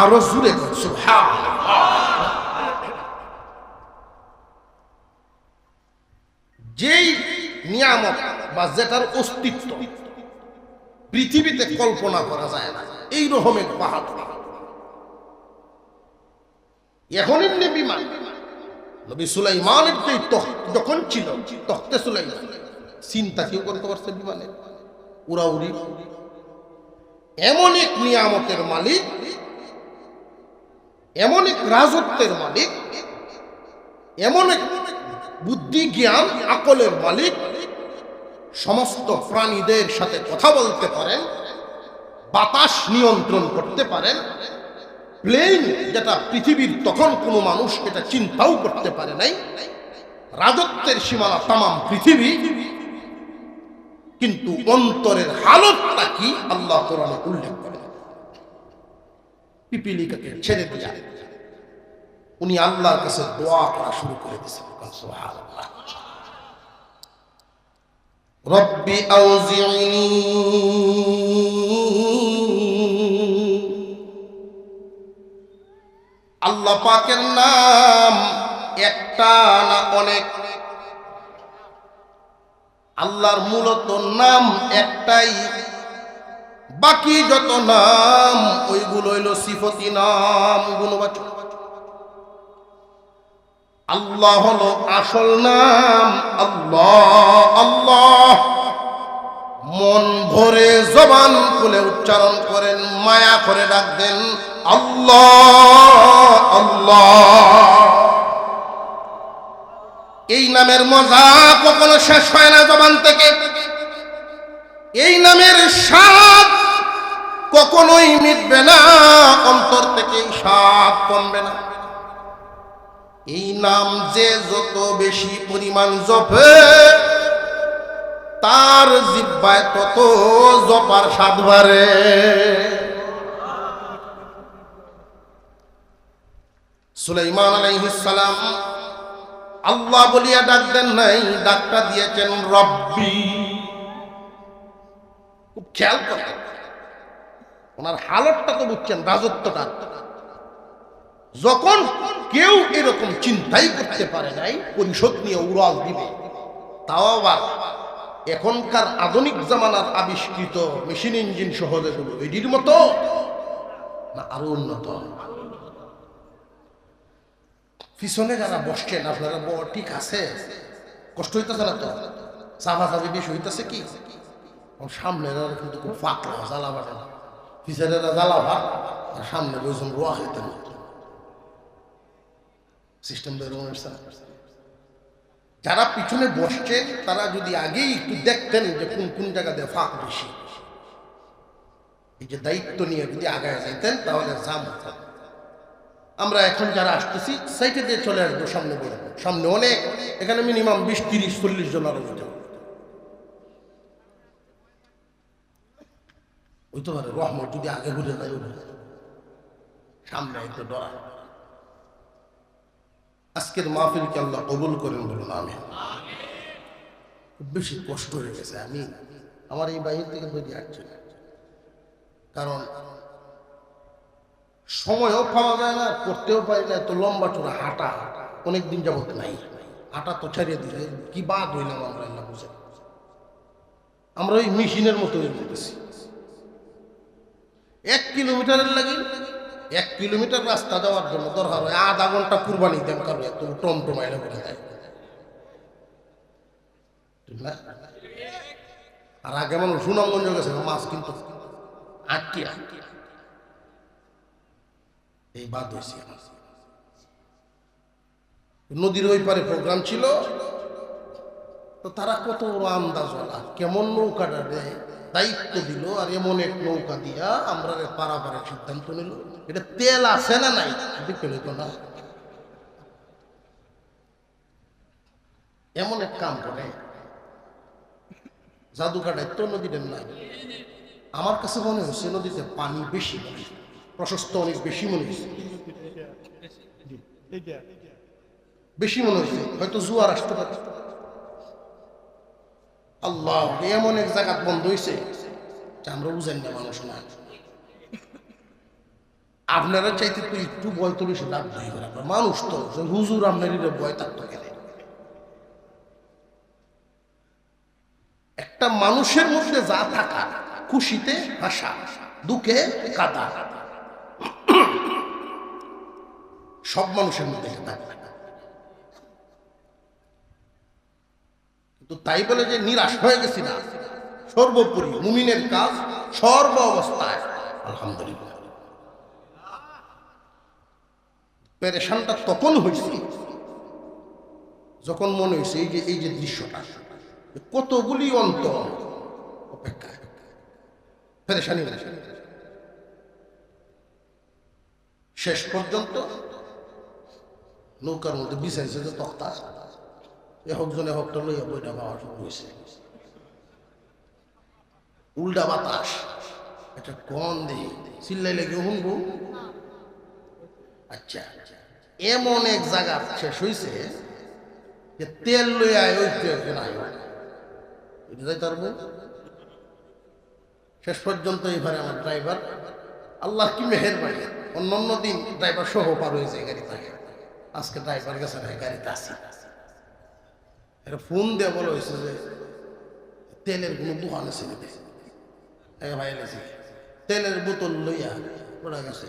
আরো জুড়ে সুবহানাল্লাহ। যেই নিয়ামত বা যেটার অস্তিত্ব পৃথিবীতে কল্পনা করা যায় না, এই রকমের বাহাদুর। এখন এমনি বিমান নবী সুলাইমানের যে যখন ছিল তখতে সুলাইমান, চিন্তা কেউ করতে পারছে বিমানে উড়াউড়ি? এমন এক নিয়ামতের মালিক, এমন এক রাজত্বের মালিক, এমন এক বুদ্ধি জ্ঞান আকলের মালিক, সমস্ত প্রাণীদের সাথে কথা বলতে পারেন, বাতাস নিয়ন্ত্রণ করতে পারেন। প্লেন যেটা পৃথিবীর তখন কোনো মানুষ এটা চিন্তাও করতে পারে নাই, রাজত্বের সীমানা তাম পৃথিবী। কিন্তু অন্তরের হালতটা কি আল্লাহ কোরআনে উল্লেখ করেন। পিপিলিকাকে ছেড়ে দিয়া উনি আল্লাহর কাছে দোয়া করা শুরু করে দিয়েছেন। সুবহানাল্লাহ। রব্বি আউজি'নি আল্লাহ পাকের নাম একটা না অনেক? আল্লাহর মূলত নাম একটাই, বাকি যত নাম ওইগুলো হইল সিফতি নাম, গুণবাচক। আল্লাহ হলো আসল নাম। আল্লাহ আল্লাহ মন ভরে জবান খুলে উচ্চারণ করেন, মায়া করে ডাক দেন আল্লাহ আল্লাহ। এই নামের মজা কখনো শেষ হয় না জবান থেকে। এই নামের স্বাদ কখনোই মিটবে না, অন্তর থেকে স্বাদ কমবে না। এই নাম যে যত বেশি পরিমাণ জপে তার জিহ্বায় তত জপার স্বাদ বাড়ে। সুলাইমান আলাইহিস সালাম আল্লাহ বলিয়া ডাক দেন নাই, ডাকটা দিয়েছেন রব্বি। খুব খেয়াল করেন, ওনার হালতটা তো বুঝছেন, রাজত্বটা। যখন কেউ এরকম চিন্তাই করতে পারে নাই পরিষদ নিয়ে উড়াল দিবে, তাও আবার এখনকার আধুনিক জামানার আবিষ্কৃত মেশিন ইঞ্জিন সহ যেগুলো এটির মতো না আরো উন্নত। পিছনে যারা বসছেন আপনারা ঠিক আছে, কষ্ট হইতেছে না তো? চাপাচাপি বেশি হইতেছে কি? সামনে কিন্তু খুব পাতলা জ্বালা বাটে না, পিছনে জ্বালা ভাত আর সামনে বইজন রোয়া খাইতে না। সিস্টেম যারা পিছনে বসছেন তারা যদি আগেই একটু দেখতেন যে কোন কোন জায়গাতে ফাঁক বেশি, এই যে দায়িত্ব নিয়ে যদি আগায় যাইতেন তাহলে জাম হতো। আমরা এখন যারা আসতেছি সাইটে দিয়ে চলে আসবো, সামনে বলে সামনে অনেক, এখানে মিনিমাম 20, 30, 40 জন আরো হইতে হইতে পারে। রহমত যদি আগে ঘুরে যায় সামনে একটু ডরা। আজকের মাহফিলকে আল্লাহ কবুল করেন বলুন আমিন। খুব বেশি কষ্ট হয়ে গেছে, আমি আমার এই বাহির থেকে বেরিয়ে আসছি না, কারণ সময়ও পাওয়া যায় না, করতেও পারি না। তো লম্বা চূড়া হাঁটা অনেকদিন যাবত নাই, হাঁটা তো ছাড়িয়ে দিলে কি বাদ হইলাম আমরা, আল্লাহ বুঝে। আমরা ওই মেশিনের মতো হয়ে যেতেছি। 1 কিলোমিটারের লাগে 1 কিলোমিটার রাস্তা যাওয়ার জন্য দরকার হয় আধা ঘন্টা কুরবানি দেন কারো, এত টমটমাইলে বলে যায় ঠিক না? আর আগে মানুষ সুনামগঞ্জ গেছে মাছ কিন্তু আটকিয়া এই বাদ হয়েছে। নদীর ওই পারে প্রোগ্রাম ছিল, তো তারা কত বড় আন্দাজওয়ালা, কেমন নৌকাটা দেয় দায়িত্ব দিল, আর এমন এক নৌকা দিয়া আমরা পারাপারের সিদ্ধান্ত নিল। এটা তেল আছে না নাই পেল তো না, এমন এক কাম করে জাদু কাটায় তো নদীটার নাই। আমার কাছে মনে হচ্ছে নদীতে পানি বেশি, প্রশস্ত অনেক বেশি মনে হয়েছে, বেশি মনে হয়েছে, হয়তো জোয়ার আসতে পারে। আল্লাহ, এমন এক জায়গা বন্ধ হয়েছে আমরা বুঝেন না, মানুষ না। আপনারা চাইতে তো একটু ভয় তো বেশি লাভ হয়ে গেল, মানুষ তো হুজুর আপনার ভয় থাকতো গেলে। একটা মানুষের মধ্যে যা থাকা, খুশিতে হাসা, দুঃখে কাঁদা, সব মানুষের মধ্যে থাকবে। কিন্তু তাই বলে যে নিরাশ হয়ে গেছি না, সর্বোপরি মুমিনের কাজ সর্ব অবস্থায় আলহামদুলিল্লাহ। পেরেশানটা তখন হয়েছে যখন মনে হয়েছে এই যে দৃশ্যটা, কতগুলি অন্তর অপেক্ষায় পেরেশানি। শেষ পর্যন্ত নৌকার মধ্যে বিছাইছে যে তক্তা, একজনে হকটা লইয়া বইটা পাওয়া শুরু হয়েছে। উল্টা বাতাস, একটা কন দিয়ে চিল্লাই লেগে শুনবো। আচ্ছা, এমন এক জায়গা শেষ হয়েছে যে তেল লইয়া ওই যাইতে পারবো। শেষ পর্যন্ত এবারে আমার ড্রাইভার, আল্লাহ কি মেহেরবানি, অন্য দিন ড্রাইভার সহ পার হয়েছে গাড়ি থাকে, আজকে ড্রাইভার গেছে না গাড়িতে আসি। এটা ফোন দিয়ে বলা হয়েছে যে তেলের কোনো দোকান আছে নাকি, ভাই লেছি তেলের বোতল লইয়া পড়া গেছে।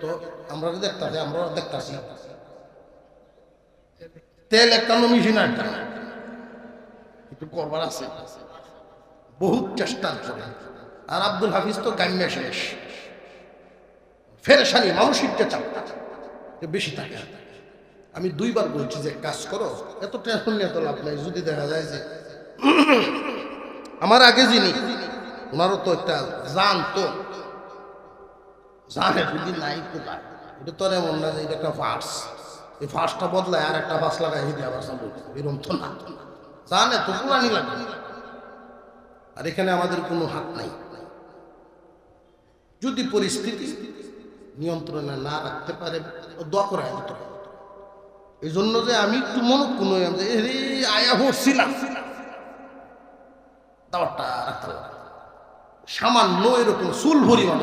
তো আমরা দেখতেছি, আমরা দেখতেছি তেল একটা মেশিন একটা কিন্তু করবার আছে, বহুত চেষ্টার পরে। আর আব্দুল হাফিজ তো গাম্যা শেষ, ফেরেশানি মানসিক চাপটা বেশি থাকে। আমি 2 বার বলছি যে কাজ করো, এত টেনশন নিয়ে তো লাভ নাই। যদি দেখা যায় যে আমার আগে যিনি, ওনারও তো একটা জান, তো জানে যদি নাই কোথায়, এটা তো এমন না যে এটা একটা ফার্স, এই ফার্সটা বদলায় আর একটা বাস লাগাই হিদি আবার চালু, এরকম তো না, জানে তো পুরানি লাগবে। আর এখানে আমাদের কোনো হাত নাই। যদি পরিস্থিতি নিয়ন্ত্রণে না রাখতে পারে, দোয়া করে দিতে হবে। এই জন্য যে আমি একটু মনক্ষুণ হইলাম যে আয়া হচ্ছিলাম, দাওয়াতটা রাখতে হবে সামান্য এরকম চুল পরিমাণ।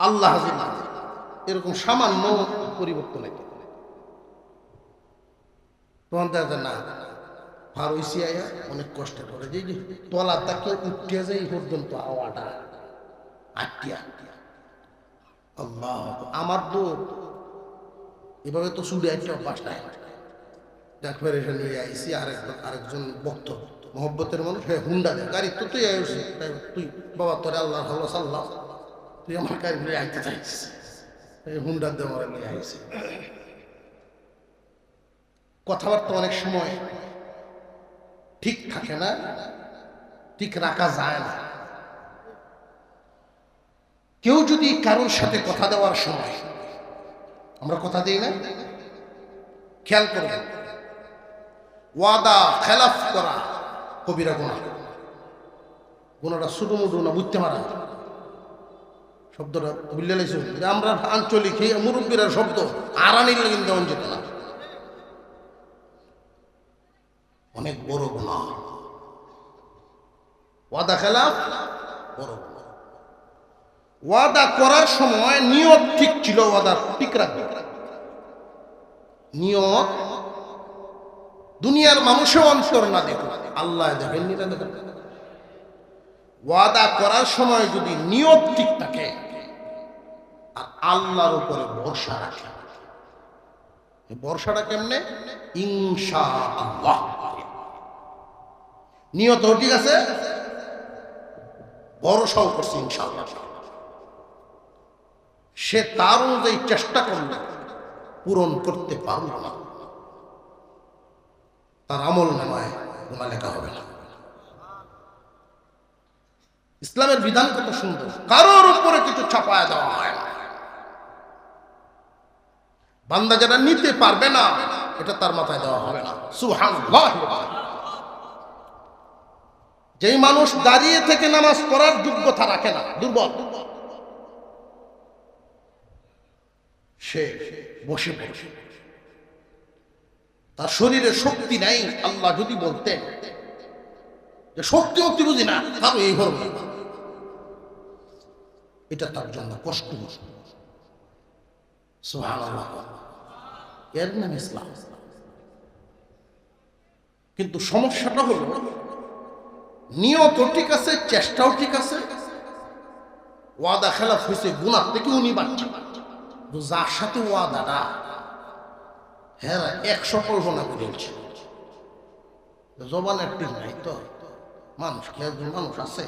আল্লাহ হাজির না, এরকম সামান্য পরিবর্তন হইতে তখন দেখা না আর ওই সিআইয়া অনেক কষ্ট করে যে তলা তাকে উঠে যায় পর্যন্ত আওয়াটা আটটিয়া আল্লাহ আমার তো এভাবে তো চুড়ে একটা অভ্যাসটায় দেখবার এসে নিয়ে আইসি আরেকজন ভক্ত মহব্বতের মানুষ হুন্ডা দেয় গাড়ি তো তুই আইসি তুই বাবা তোরে আল্লাহ ভালো সাল্লাহ তুই আমার গাড়ি নিয়ে আইতে চাইছিস হুন্ডা দিয়ে আমার নিয়ে আইসি কথাবার্তা অনেক সময় ঠিক থাকে না, ঠিক রাখা যায় না। কেউ যদি কারোর সাথে কথা দেওয়ার সময়, আমরা কথা দিই না, খেয়াল করবেন, ওয়াদা খেলাফ করা কবিরা গুনাহ। গুনাহটা ছোট মোটো না, বুঝতে পারা শব্দটা বুঝলে লাইছ, আমরা আঞ্চলিক মুরব্বীরা শব্দ আড়ানির কিন্তু দেওয়া যেত না, অনেক বড় গুনাহ। ওয়াদা খেলাফ বড় গুনাহ। ওয়াদা করার সময় নিয়ত ঠিক ছিল, ওয়াদা ঠিক রাখবে। নিয়ত দুনিয়ার মানুষও অন্তর না দেখো, আল্লাহ দেখেন না দেখেন। ওয়াদা করার সময় যদি নিয়ত ঠিক থাকে আর আল্লাহর উপরে ভরসা রাখে, ভরসাটা কেমনে? ইনশাআল্লাহ, নিয়ত ঠিক আছে, ভরসাও করছে ইনশাআল্লাহ। সে তার অনুযায়ী চেষ্টা করলে পূরণ করতে পারল না, তার আমল নামায় গুনাহ লেখা হবে না। ইসলামের বিধান কত সুন্দর, কারোর উপরে কিছু চাপায় দেওয়া হয় না। বান্দা যারা নিতে পারবে না এটা তার মাথায় দেওয়া হবে না। সুবহানাল্লাহ। যেই মানুষ দাঁড়িয়ে থেকে নামাজ পড়ার যোগ্যতা রাখে না, দুর্বল, সে বসে পড়ে, তার শরীরে শক্তি নাই। আল্লাহ যদি বলতেন যে শক্তি শক্তি বুঝি না, তারও এই হবে, এটা তার জন্য কষ্ট। সুবহানাল্লাহ, এর নাম ইসলাম। কিন্তু সমস্যাটা হলো নিয়ত ঠিক আছে, চেষ্টাও ঠিক আছে, ওয়াদা খেলাফ হয়েছে, গুনাহ থেকে উনি বাচ্চা। যার সাথে ওয়াদাটা হ্যাঁ 100 কল্পনা করেছে, জবানের ঠিক নাই তো, মানুষ একজন মানুষ আছে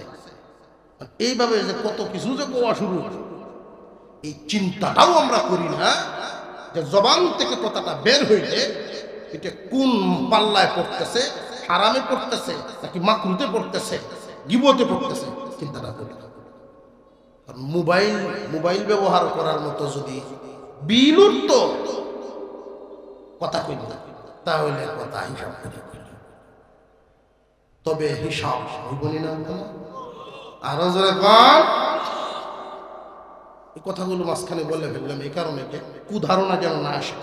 এইভাবে যে কত কিছু যে কোয়া শুরু, এই চিন্তাটাও আমরা করি না যে জবান থেকে কথাটা বের হইলে এটা কোন পাল্লায় পড়তেছে, হারামে পড়তেছে নাকি মাকরুতে পড়তেছে, গিবতে পড়তেছে, চিন্তাটা করি না। মোবাইল ব্যবহার করার মতো যদি বিল উঠত কথা কইল, তাহলে কথা হিসাব করে কইল, তবে হিসাব হইবনি না। আরো জোরে কর। এই কথাগুলো মাঝখানে বলে ফেললাম এই কারণে কুধারণা যেন না আসে।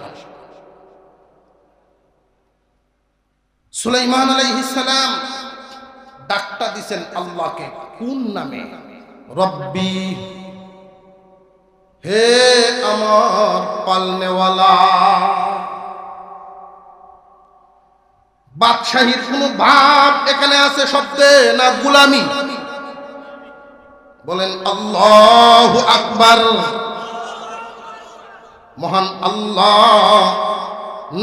সুলাইমান আলাইহিস সালাম ডাকটা দিছেন আল্লাহকে কোন নামে? রব্বি, হে আমার পালনেওয়ালা। বাদশাহীর কোন ভাব এখানে আছে শব্দে না গোলামি? বলেন আল্লাহু আকবার। মহান আল্লাহ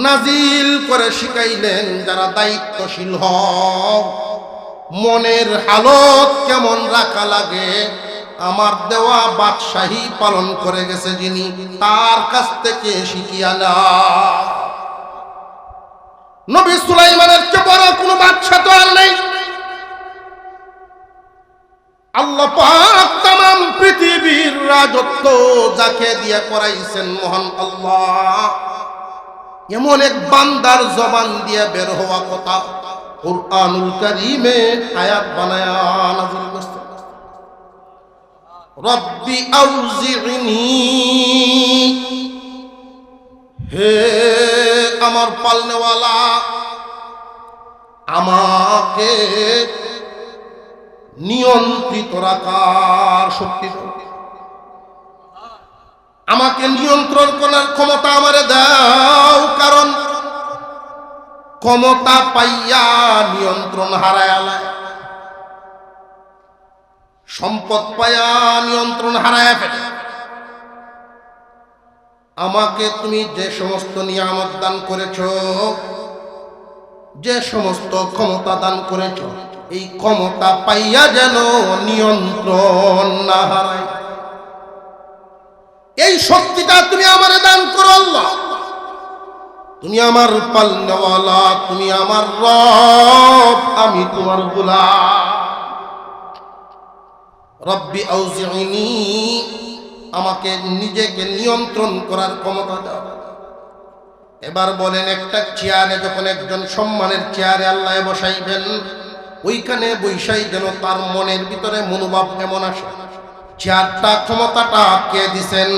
নাজিল করে শিখাইলেন, যারা দায়িত্বশীল হও মনের হালত কেমন রাখা লাগে আমার দেওয়া বাদশাহী পালন করে গেছে যিনি, তার কাছ থেকে শিখিয়া নাও। নবী সুলাইমানের চেয়ে বড় কোনো বাদশা তো আর নেই। আল্লাহ পাক तमाम পৃথিবীর রাজত্ব যাকে দিয়ে করাইছেন মহান আল্লাহ, এমন এক বান্দার জবান দিয়ে বের হওয়া কথা কুরআনুল কারীমে আয়াত বানায়া নাযিল করছেন। রব্বি আউজি'নি, হে আমার পালনেওয়ালা আমাকে নিয়ন্ত্রিত রাখার শক্তি দাও। আমাকে নিয়ন্ত্রণ করার ক্ষমতা আমারে দাও, কারণ ক্ষমতা পাইয়া নিয়ন্ত্রণ হারায়, সম্পদ পাইয়া নিয়ন্ত্রণ হারায় ফেলে। আমাকে তুমি যে সমস্ত নিয়ামত দান করেছ, যে সমস্ত ক্ষমতা দান করেছ, এই ক্ষমতা পাইয়া যেন নিয়ন্ত্রণ না হারায়, এই শক্তিটা তুমি আমারে দান করো আল্লাহ। তুমি আমার পালনেওয়ালা, তুমি আমার রব, আমি তোমার গোলাম। রব্বি আউজিউনি, আমাকে নিজেকে নিয়ন্ত্রণ করার ক্ষমতা দাও। এবার বলেন, একটা চেয়ারে যখন একজন সম্মানের চেয়ারে আল্লাহ বসাইবেন, ওইখানে বৈশাই যেন তার মনের ভিতরে মনোভাব এমন আসে, চেয়ারটা ক্ষমতাটা কে দিছেন?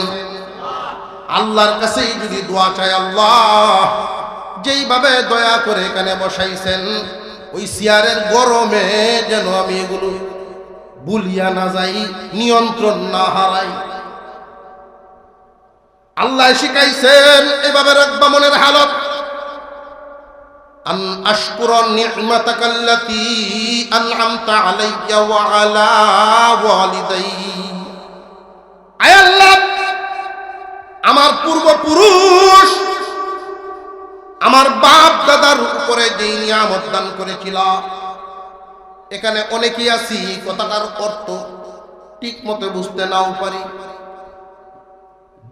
আল্লাহর কাছেই যদি দোয়া চাই, আল্লাহ যেইভাবে দয়া করে এখানে বসাইছেন, ওই চেয়ারের গরমে যেন আমি এগুলো ভুলিয়া না যাই, নিয়ন্ত্রণ না হারাই। আল্লাহ শিখাইছেন এভাবে রাখবা মনের হালত, আন আশকুরা নি'মাতাকাল্লাতী আন'আমতা আলাইয়া ওয়া আলা ওয়ালিদাই। আয় আল্লাহ, আমার পূর্বপুরুষ, আমার বাপ দাদার উপরে যে নিয়ামত দান করেছিল, এখানে অনেকেই আছি কথাটার অর্থ ঠিক মতো বুঝতে নাও পারি।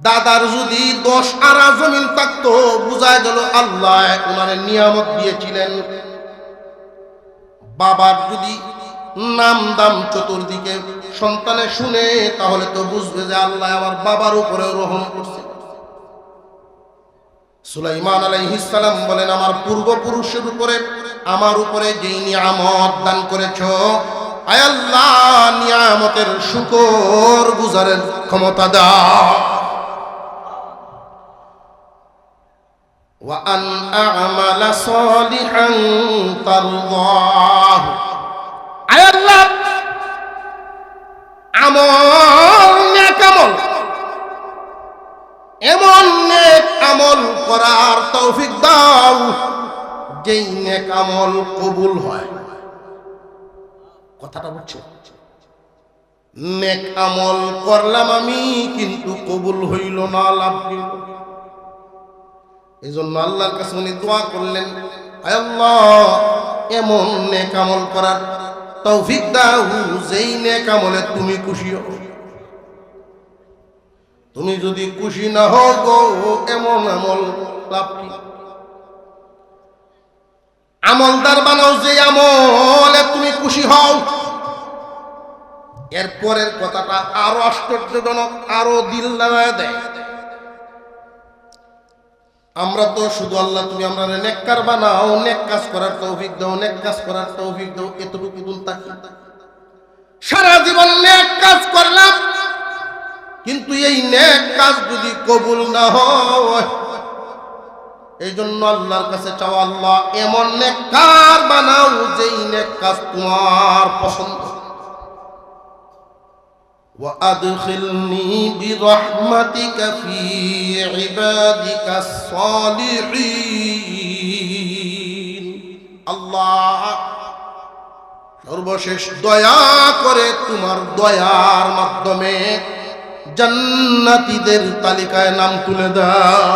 দাদার যদি 10 আরা জমিন থাকতো, বুঝায় গেল আল্লাহ ওনারে নিয়ামত দিয়েছিলেন। বাবার যদি নাম দাম চতুর্দিকে সন্তানে শুনে, তাহলে তো বুঝবে যে আল্লাহ আমার বাবার উপরে রহম করছে। সুলাইমান আলাইহিস সালাম বলেন, আমার পূর্বপুরুষের উপরে আমার উপরে যে নিয়ামত দান করেছো, আয় আল্লাহ নিয়ামতের শুকর গুজারের ক্ষমতা দাও। ওয়া আন আ'মালা সালিহান তারদাহু, আয় আল্লাহ আমল, নেক আমল, এমন নেক আমল করার তৌফিক দাও যেই নেক আমল কবুল হয়। কথাটা বুঝছো? নেক আমল করলাম আমি, কিন্তু কবুল হইল না, লাভ কি? এই জন্য আল্লাহর কাছে উনি দোয়া করলেন, আয় আল্লাহ এমন নেক আমল করার তৌফিক দাও যেই নেক আমলে তুমি খুশি হও। তুমি যদি খুশি না হও গো, এমন আমল লাভ কি? আমলদার বানাও যে আমলে তুমি খুশি হও। এরপরের কথাটা আরো আশ্চর্যজনক, আরো দিল নাড়ায় দেয়। আমরা তো শুধু আল্লাহ তুমি আমরা নেককার বানাও, নেক কাজ করার তৌফিক দাও, নেক কাজ করার তৌফিক দাও, এতটুকু বলতাকি। সারা জীবন নেক কাজ করলাম, কিন্তু এই নেক কাজ যদি কবুল না হয়, এই জন্য আল্লাহর কাছে চাও, আল্লাহ এমন নেককার বানাও যেই নেক কাজ তোমার পছন্দ। ওয়া আদখিলনি বিরহমাতিকা ফি ইবাদিকাস সালিহিন। আল্লাহ সর্বশেষ দয়া করে তোমার দয়ার মাধ্যমে জান্নাতীদের তালিকায় নাম তুলে দাও।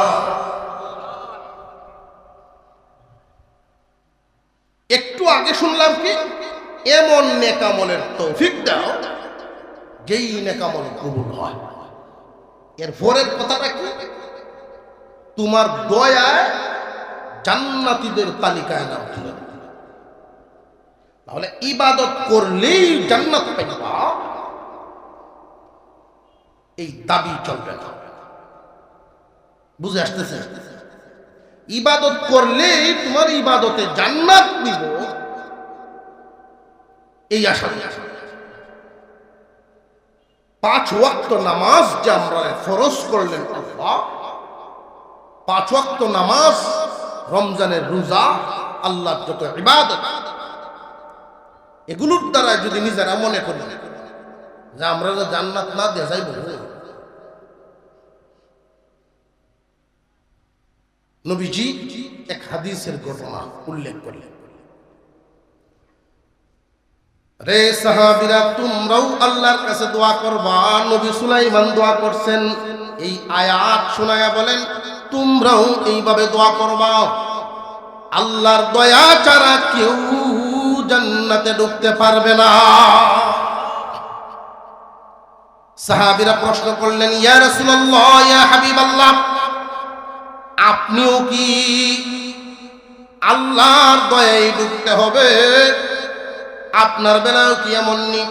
একটু আগে শুনলাম কি, এমন নেক আমলের তৌফিক দাও যেই নেক আমল কবুল হয়। এর পরের কথাটা কি? তোমার দয়ায় জান্নাতীদের তালিকায় নাম তুলে দাও। তাহলে ইবাদত করলেই জান্নাত পাইবা, এই দাবি চলবে না। বুঝে আসতেছে? ইবাদত করলে তোমার ইবাদতে জান্নাত দিব, এই আশা। 5 ওয়াক্ত নামাজ যে আমরা ফরজ করলেন আল্লাহ, 5 ওয়াক্ত নামাজ, রমজানের রোজা, আল্লাহর যত ইবাদত, এগুলোর দ্বারা যদি নিজেরা মনে করি যে আমরা জান্নাত না দিয়ে যাইব, নবীজি এক হাদিসের ঘটনা উল্লেখ করলেন, রে সাহাবীরা তোমরাও আল্লাহর কাছে দোয়া করবা। নবী সুলাইমান দোয়া করছেন, এই আয়াত শোনায়া বলেন তোমরাও এইভাবে দোয়া করবা, আল্লাহর দয়া ছাড়া কেউ জান্নাতে ঢুকতে পারবে না। সাহাবীরা প্রশ্ন করলেন, ইয়া রাসূলুল্লাহ, ইয়া হাবিবাল্লাহ, আপনিও কি আল্লাহর দয়ায় ঢুকতে হবে? আপনার বেলাও কি এমন নি?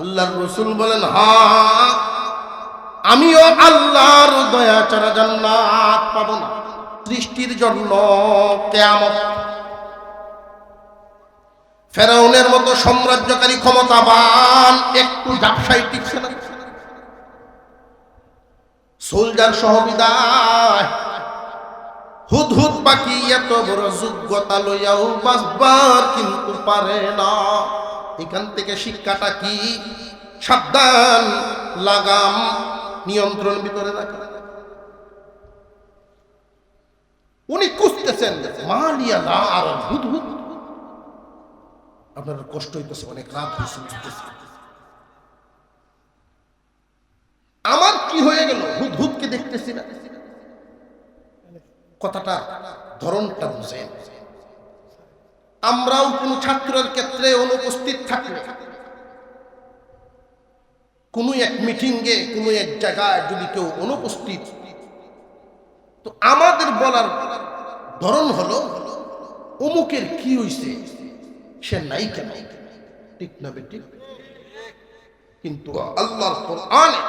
আল্লাহর রাসূল বলেন, হ্যাঁ, আমিও আল্লাহর দয়া ছাড়া জান্নাত পাব না। সৃষ্টির জন্য কিয়ামত। ফেরাউনের মতো সাম্রাজ্যকারী ক্ষমতাবান একটু ব্যবসায়ী টিকছে না। সোলজার সহ বিদায়, হুদহুদ পাখি এত বড় যোগ্যতা লইয়াও বাঁচবার কিন্তু পারে না। এখান থেকে শিক্ষাটা কি? সাবধান, লাগাম, নিয়ন্ত্রণ ভিতরে রাখা। উনি খুঁজতেছেন মালিয়া না আর হুদহুদ। আপনার কষ্ট হইতেছে, অনেক রাত হয়েছে, আমার কি হয়ে গেল? হুদহুদকে দেখতেছি না। কথাটা ধরনটা বুঝেন। আমরাও কোন ছাত্রের ক্ষেত্রে অনুপস্থিত থাকলে, কোন এক মিটিংয়ে, কোন এক জায়গায় যদি কেউ অনুপস্থিত, তো আমাদের বলার ধরন হলো অমুকের কি হইছে, সে নাই কেন, ঠিক না বেটি? কিন্তু আল্লাহর কোরআনে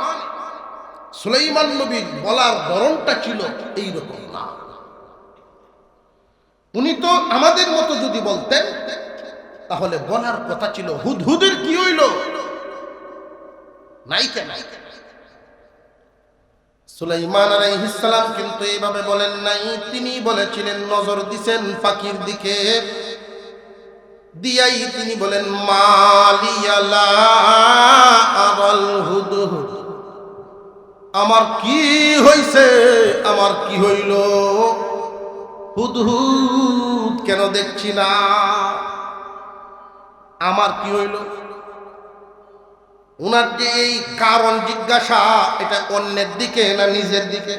সুলাইমান নবীর বলার ধরনটা ছিল এইরকম না। উনি তো আমাদের মতো যদি বলতেন তাহলে বলার কথা ছিল হুদহুদের কি হইল, নাই কেন। সুলাইমান আলাইহিস সালাম কিন্তু এইভাবে বলেন নাই। তিনি বলেছিলেন, নজর দিছেন পাখির দিকে, দিয়াই তিনি বলেন, মালিয়ালা আরাল হুদহুদ, আমার কি হইছে, আমার কি হইল, হুদহুদ কেন দেখছি না, আমার কি হইল? উনার যে এই কারণ জিজ্ঞাসা, এটা অন্যের দিকে না নিজের দিকে?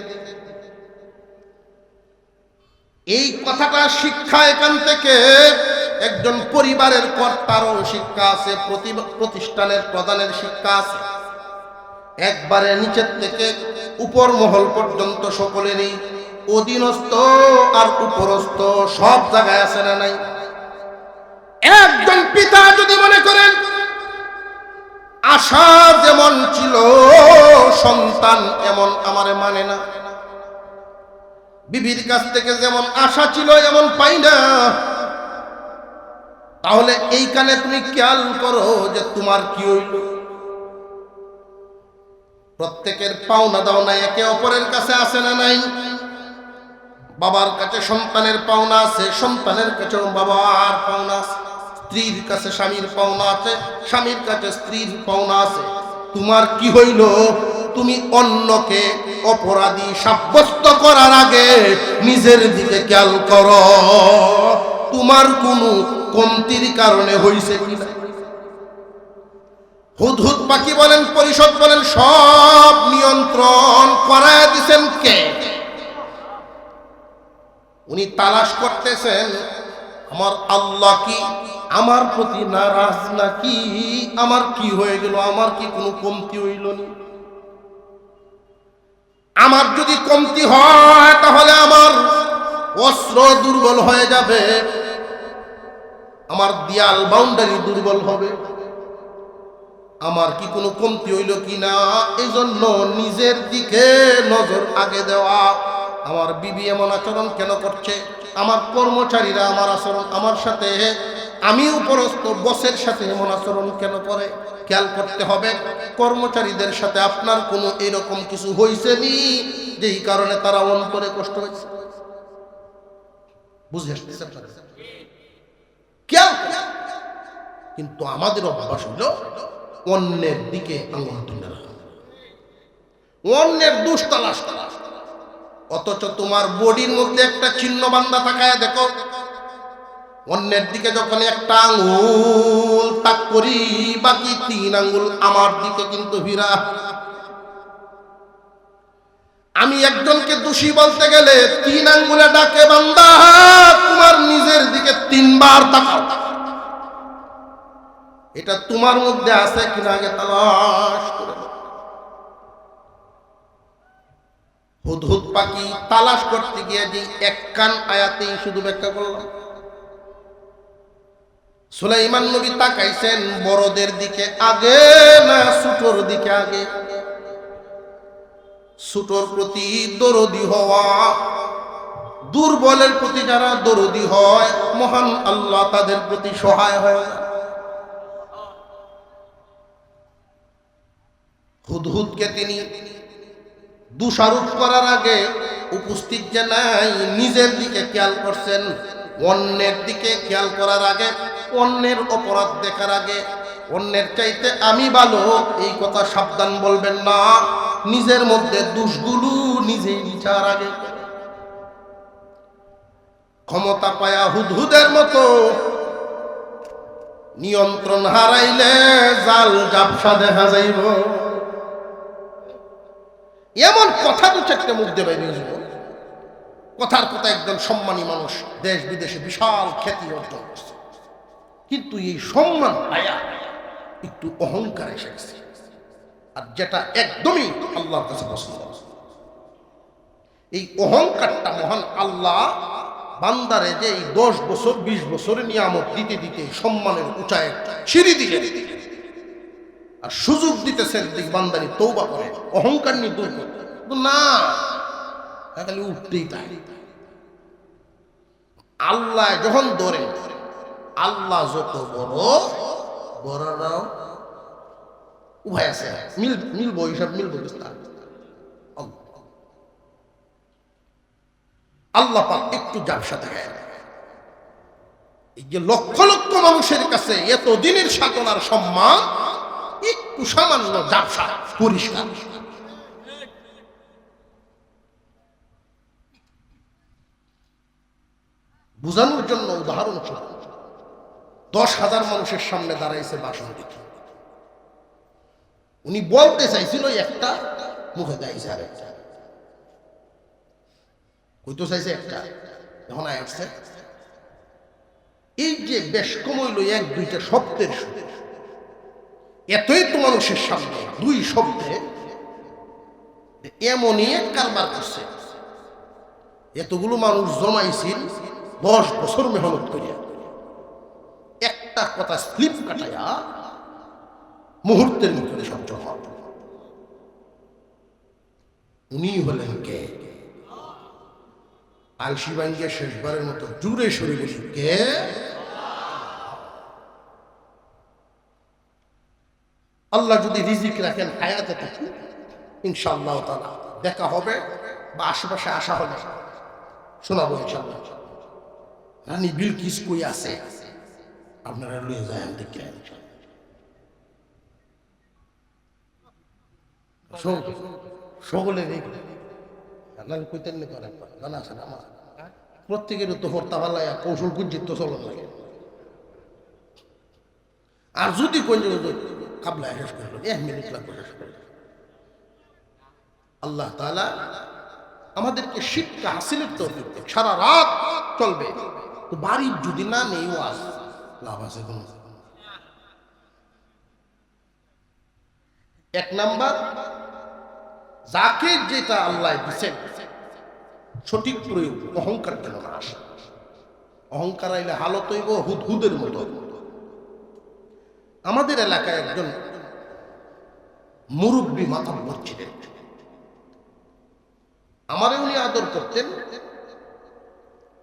এই কথাটা শিক্ষা এখান থেকে একজন পরিবারের কর্তারও শিক্ষা আছে, প্রতিষ্ঠানের প্রধানের শিক্ষা আছে। একবারে নিচের থেকে উপর মহল পর্যন্ত সকলেরই অধীনস্থ আর উপরস্থ সব জায়গায় আছে না নাই? একজন পিতা যদি মনে করেন আশা যেমন ছিল সন্তান এমন আমারে মানে না, বিবির কাছ থেকে যেমন আশা ছিল এমন পাই না, তাহলে এইখানে তুমি খেয়াল করো যে তোমার কি হইল। প্রত্যেকের পাওনা দাওনা একে অপরের কাছে আছে না নাই? বাবার কাছে সন্তানের পাওনা আছে, সন্তানের কাছে বাবার পাওনা আছে, স্ত্রীর কাছে স্বামীর পাওনা আছে, স্বামীর কাছে স্ত্রীর পাওনা আছে। তোমার কি হইল? তুমি অন্যকে অপরাধী সাব্যস্ত করার আগে নিজের দিকে খেয়াল করো, তোমার কোনো কমতির কারণে হইছে কিনা। হুদহুদ পাখি বলেন, পরিষদ বলেন, সব নিয়ন্ত্রণ করায় দিছেন কে? উনি তালাশ করতেছেন আমার আল্লাহ কি আমার প্রতি নারাজ নাকি, আমার কি হয়ে গেল, আমার কি কোনো কমতি হইল না? আমার যদি কমতি হয় তাহলে আমার অস্ত্র দুর্বল হয়ে যাবে, আমার দেয়াল বাউন্ডারি দুর্বল হবে। আমার কি কোনো কমতি হইল কিনা, এই জন্য নিজের দিকে নজর আগে দেওয়া। আমার বিবি এমন আচরণ কেন করছে, আমার কর্মচারীরা আমার আচরণ আমার সাথে, আমি উপরস্থ বসের সাথে এমন আচরণ কেন করে, খেয়াল করতে হবে। কর্মচারীদের সাথে আপনার কোনো এরকম কিছু হয়েছে নি যেই কারণে তারা অন্তরে কষ্ট হয়েছে? বুঝে আসতেছে? কিন্তু আমাদের অভ্যাস হলো অন্যের দিকে আঙুল তুলে রাখা, অন্যের দোষ তালাশ করা। অথচ তোমার বডির মধ্যে একটা চিহ্ন বান্ধা তাকায় দেখো, অন্যের দিকে যখন একটা আঙ্গুল তাক করি, বাকি 3 আঙ্গুল আমার দিকে কিন্তু হীরা। আমি একজনকে দোষী বলতে গেলে 3 আঙ্গুলে ডাকে, বান্দা তোমার নিজের দিকে 3 বার তাকাও, এটা তোমার মধ্যে আছে কিনা আগে তালাশ করে। হুদহুদ পাখি তালাশ করতে গিয়ে যে 1 কান আয়াতেই শুধু ব্যাখ্যা করলাম। সুলাইমান নবী তাকাইছেন বড়দের দিকে আগে না ছোটর দিকে আগে? ছোটর প্রতি দরদি হওয়া, দুর্বলের প্রতি যারা দরদি হয়, মহান আল্লাহ তাদের প্রতি সহায় হয়। হুদহুদকে তিনি দোষারোপ করার আগে উপস্থিত যে নাই, নিজের দিকে খেয়াল করছেন। অন্যের দিকে খেয়াল করার আগে, অন্যের অপরাধ দেখার আগে, অন্যের চাইতে আমি ভালো এই কথা সাবধান বলবেন না। নিজের মধ্যে দোষগুলো নিজেই বিচার আগে। ক্ষমতা পায়া হুদহুদের মতো নিয়ন্ত্রণ হারাইলে জাল জাপসা দেখা যাইব। এমন কথা 2-4টে মুখ দিয়ে বাইরে যাব, কথার কথা একজন সম্মানী মানুষ, দেশ বিদেশে বিশাল খ্যাতি অর্জন করছে, কিন্তু এই সম্মান পায়া একটু অহংকার এসে গেছে, আর যেটা একদমই আল্লাহর কাছে পছন্দ। এই অহংকারটা মহান আল্লাহ বান্দারে যে এই 10 বছর 20 বছরের নিয়ামত দিতে দিতে সম্মানের উঁচায় সিঁড়ি দিকে আর সুযোগ দিতেছেন দিক বান্দানি তওবা করে, অহংকার নিয়ে দূর করে না, খালি উঠতেই তাই। আল্লাহ যখন ধরে, আল্লাহ যত বড়, বড়রাও উভয় আছে, মিলবো হিসাব মিলবো। আল্লাহ পাক একটু জালসা দেখায়। এই যে লক্ষ লক্ষ মানুষের কাছে এত দিনের সাধনার সম্মান, একটু সামান্য জালসা পরিষ্কার। বুঝানোর জন্য উদাহরণ ছিল, 10,000 মানুষের সামনে দাঁড়াইছে ভাষণ দিতে, উনি বলতে চাইছিল একটা, মুখে গাইছে আরেকটা, কইতো চাইছে একটা, এখন আসছে। এই যে বেশ কম হইল 1-2টা শব্দের সুরে, এতই তো মানুষের সামনে 2 শব্দে এমনই এক কারবার করছে। এতগুলো মানুষ জমাইছিল 10 বছর মেহনত করিয়া, একটা কথা স্লিপ কাটাইয়া মুহূর্তের ভিতরে সব জমা। উনি হলেন কে? আলসি বাঙ্গিয়া শেষবারের মতো জুড়ে সরে বলি কে? আল্লাহ যদি রিজিক রাখেন, হায়াতে থাকি, ইনশাআল্লাহ তাআলা দেখা হবে, বা আশেপাশে আসা হলে শোনাবো ইনশাআল্লাহ। রানী বিলকিস কই আছে, আপনারা লয়ে যায় দেখে সকলে কইতেন জানা আছে আমার প্রত্যেকের তো হর্তা পাল্লায় কৌশল গুঞ্জিত তো চলন লাগে। আর যদি কোন কাবলা শেষ করলো 1 মিনিট লাগবে শেষ করলো। আল্লাহ তাআলা আমাদেরকে শিক্ষা হাসিলের তৌফিক দেন। সারা রাত চলবে, তো বাড়ির যদি না নেই ওয়াজ লাভ আছে কোন? 1 নাম্বার, যাকে যেটা আল্লাহ দিচ্ছেন সঠিক প্রয়োগ, অহংকার কেন না আসে? অহংকার আইলে হালত হইব হুদহুদের মতো। আমাদের এলাকায় একজন মুরব্বী মাতাব্বর ছিলেন, আমারে উনি আদর করতেন,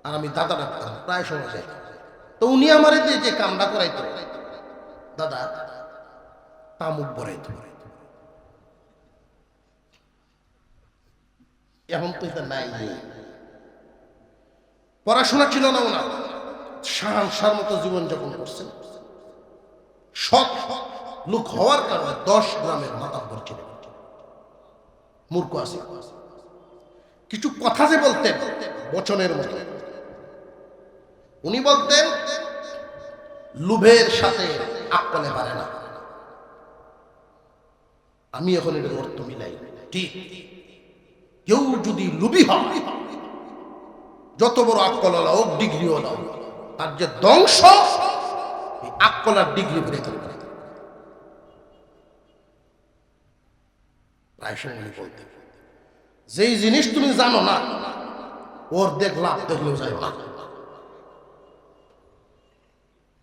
আর আমি দাদা ডাকতাম প্রায় সময় যাই। তো উনি আমারে দিয়ে যে কামটা করাইতো, দাদা তামুক ভরাইতো। এখন তো এটা নাই। পড়াশোনা ছিল না ওনার, শাহর মতো জীবনযাপন করছেন। সৎ লোক হওয়ার কারণে 10 গ্রামের মাতাব্বর ছিলেন, মূর্খ আছে। কিছু কথা যে বলতেন বচনের মতো। উনি বলতেন লোভের সাথে আকলে পারে না। আমি এখন এটার অর্থ মিলাই, ঠিক কেউ যদি লোভী হয়, যত বড় আকলওয়ালা হোক, ডিগ্রিওয়ালা হোক, তার যে ধ্বংস এই আকলার ডিগ্রি বেড়ে থাকবে। প্রায় সময় উনি বলতেন, যেই জিনিস তুমি জানো না ওর দেখলাম দেখলেও যাই না।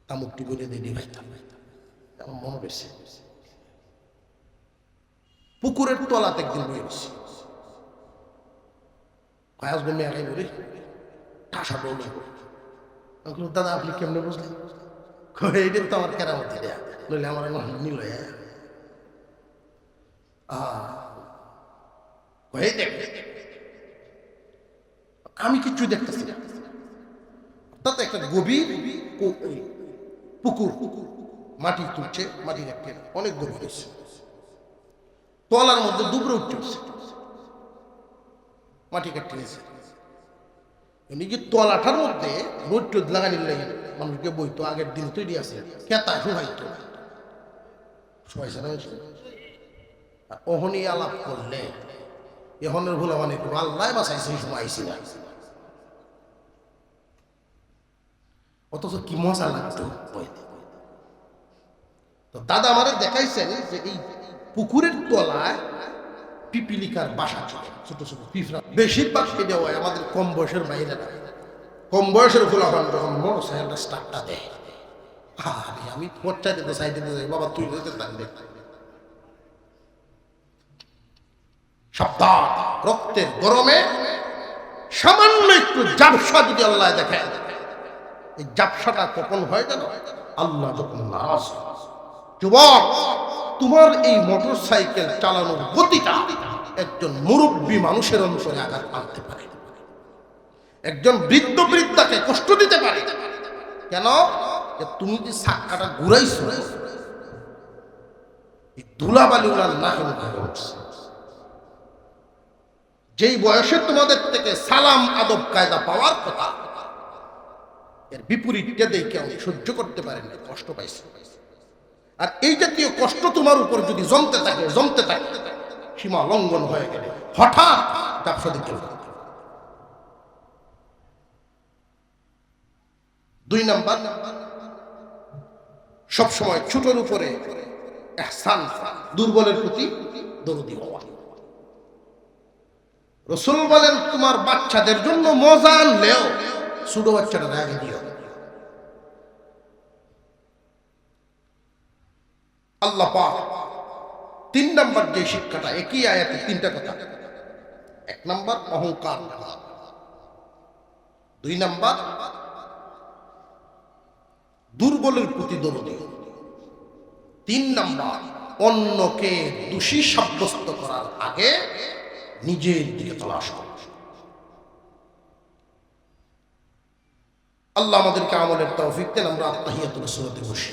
তামুকটি বলে দিদি ভাই আমার মনে বেশি পুকুরের তলাতে একদিন বয়ে গেছি, কয়াস বমি আগে বলি ঠাসা বলবে, দাদা আপনি কেমনে বুঝলেন? এইটা তো আমার কেরামতি দেয়া, নইলে আমার নিল আমি কিচ্ছু দেখতেছি না। অর্থাৎ একটা গভীর পুকুর, মাটি তুলছে, মাটি রাখতে অনেক গভীর হয়েছে, তলার মধ্যে দুপুরে উঠতে মাটি কাটতে গেছে। নিজে তলাটার মধ্যে রোদ টোদ লাগানি লাগে, মানুষকে বইতো আগের দিন তৈরি আছে, কেতা শুহাইতো শুহাইছে না। অহনি আলাপ করলে এহনের ভুলা মানে আল্লাহ বাঁচাইছে, এই সময় আইসি না। অথচ কি মজা লাগতো বইতে। তো দাদা আমাদের দেখাইছেন যে এই পুকুরের তলায় পিপিলিকার বাসা ছিল, ছোট ছোট পিঁপড়া। বেশিরভাগ সেটা হয় আমাদের কম বয়সের বাইরেরা, কম বয়সের ফুলাফান যখন মোটর সাইকেলটা স্টার্টটা দেয়, আমি পর্চা দিতে সাইড দিতে যাই, বাবা তুই যেতে থাকবে সাবধান। রক্তের গরমে সামান্য একটু জাবসা যদি আল্লাহ দেখে, এই জাবসাটা কখন হয় জানো? আল্লাহ যখন নারাজ। যুবক, তোমার এই মোটর সাইকেল চালানোর গতিটা একজন মুরব্বী মানুষের অন্তরে আঘাত আনতে পারে, একজন বৃদ্ধ বৃদ্ধাকে কষ্ট দিতে পারে। কেন? তুমি যে চাক্কাটা ঘুরাইছো, এই ধুলাবালি উড়ার নাকে মুখে উঠছে। যেই বয়সে তোমাদের থেকে সালাম আদব কায়দা পাওয়ার কথা, এর বিপরীতটা দেখে আমি সহ্য করতে পারেন, কষ্ট পাইছি। আর এই জাতীয় কষ্ট তোমার উপর যদি জমতে থাকে, সীমা লঙ্ঘন হয়ে গেলে হঠাৎ ব্যবসা দিতে হবে। 2 নাম্বার, সবসময় ছোটর উপরে ইহসান, দুর্বলের প্রতি দরদি হওয়া। রাসূল বলেন, তোমার বাচ্চাদের জন্য মজা আনলেও ছোট বাচ্চাটা আগে দিও। আল্লাহ পাক 3 নাম্বার যে শিক্ষাটা, একই আয়াতে 3টা কথা। 1 নাম্বার অহংকার, 2 নাম্বার দুর্বলের প্রতি দরদি, 3 নাম্বার অন্যকে দোষী সাব্যস্ত করার আগে নিজের দিকে তলাশ করা। আল্লাহ আমাদেরকে আমলের তৌফিক দেন। আমরা আত্তাহিয়াতুল সূরাতে বসি।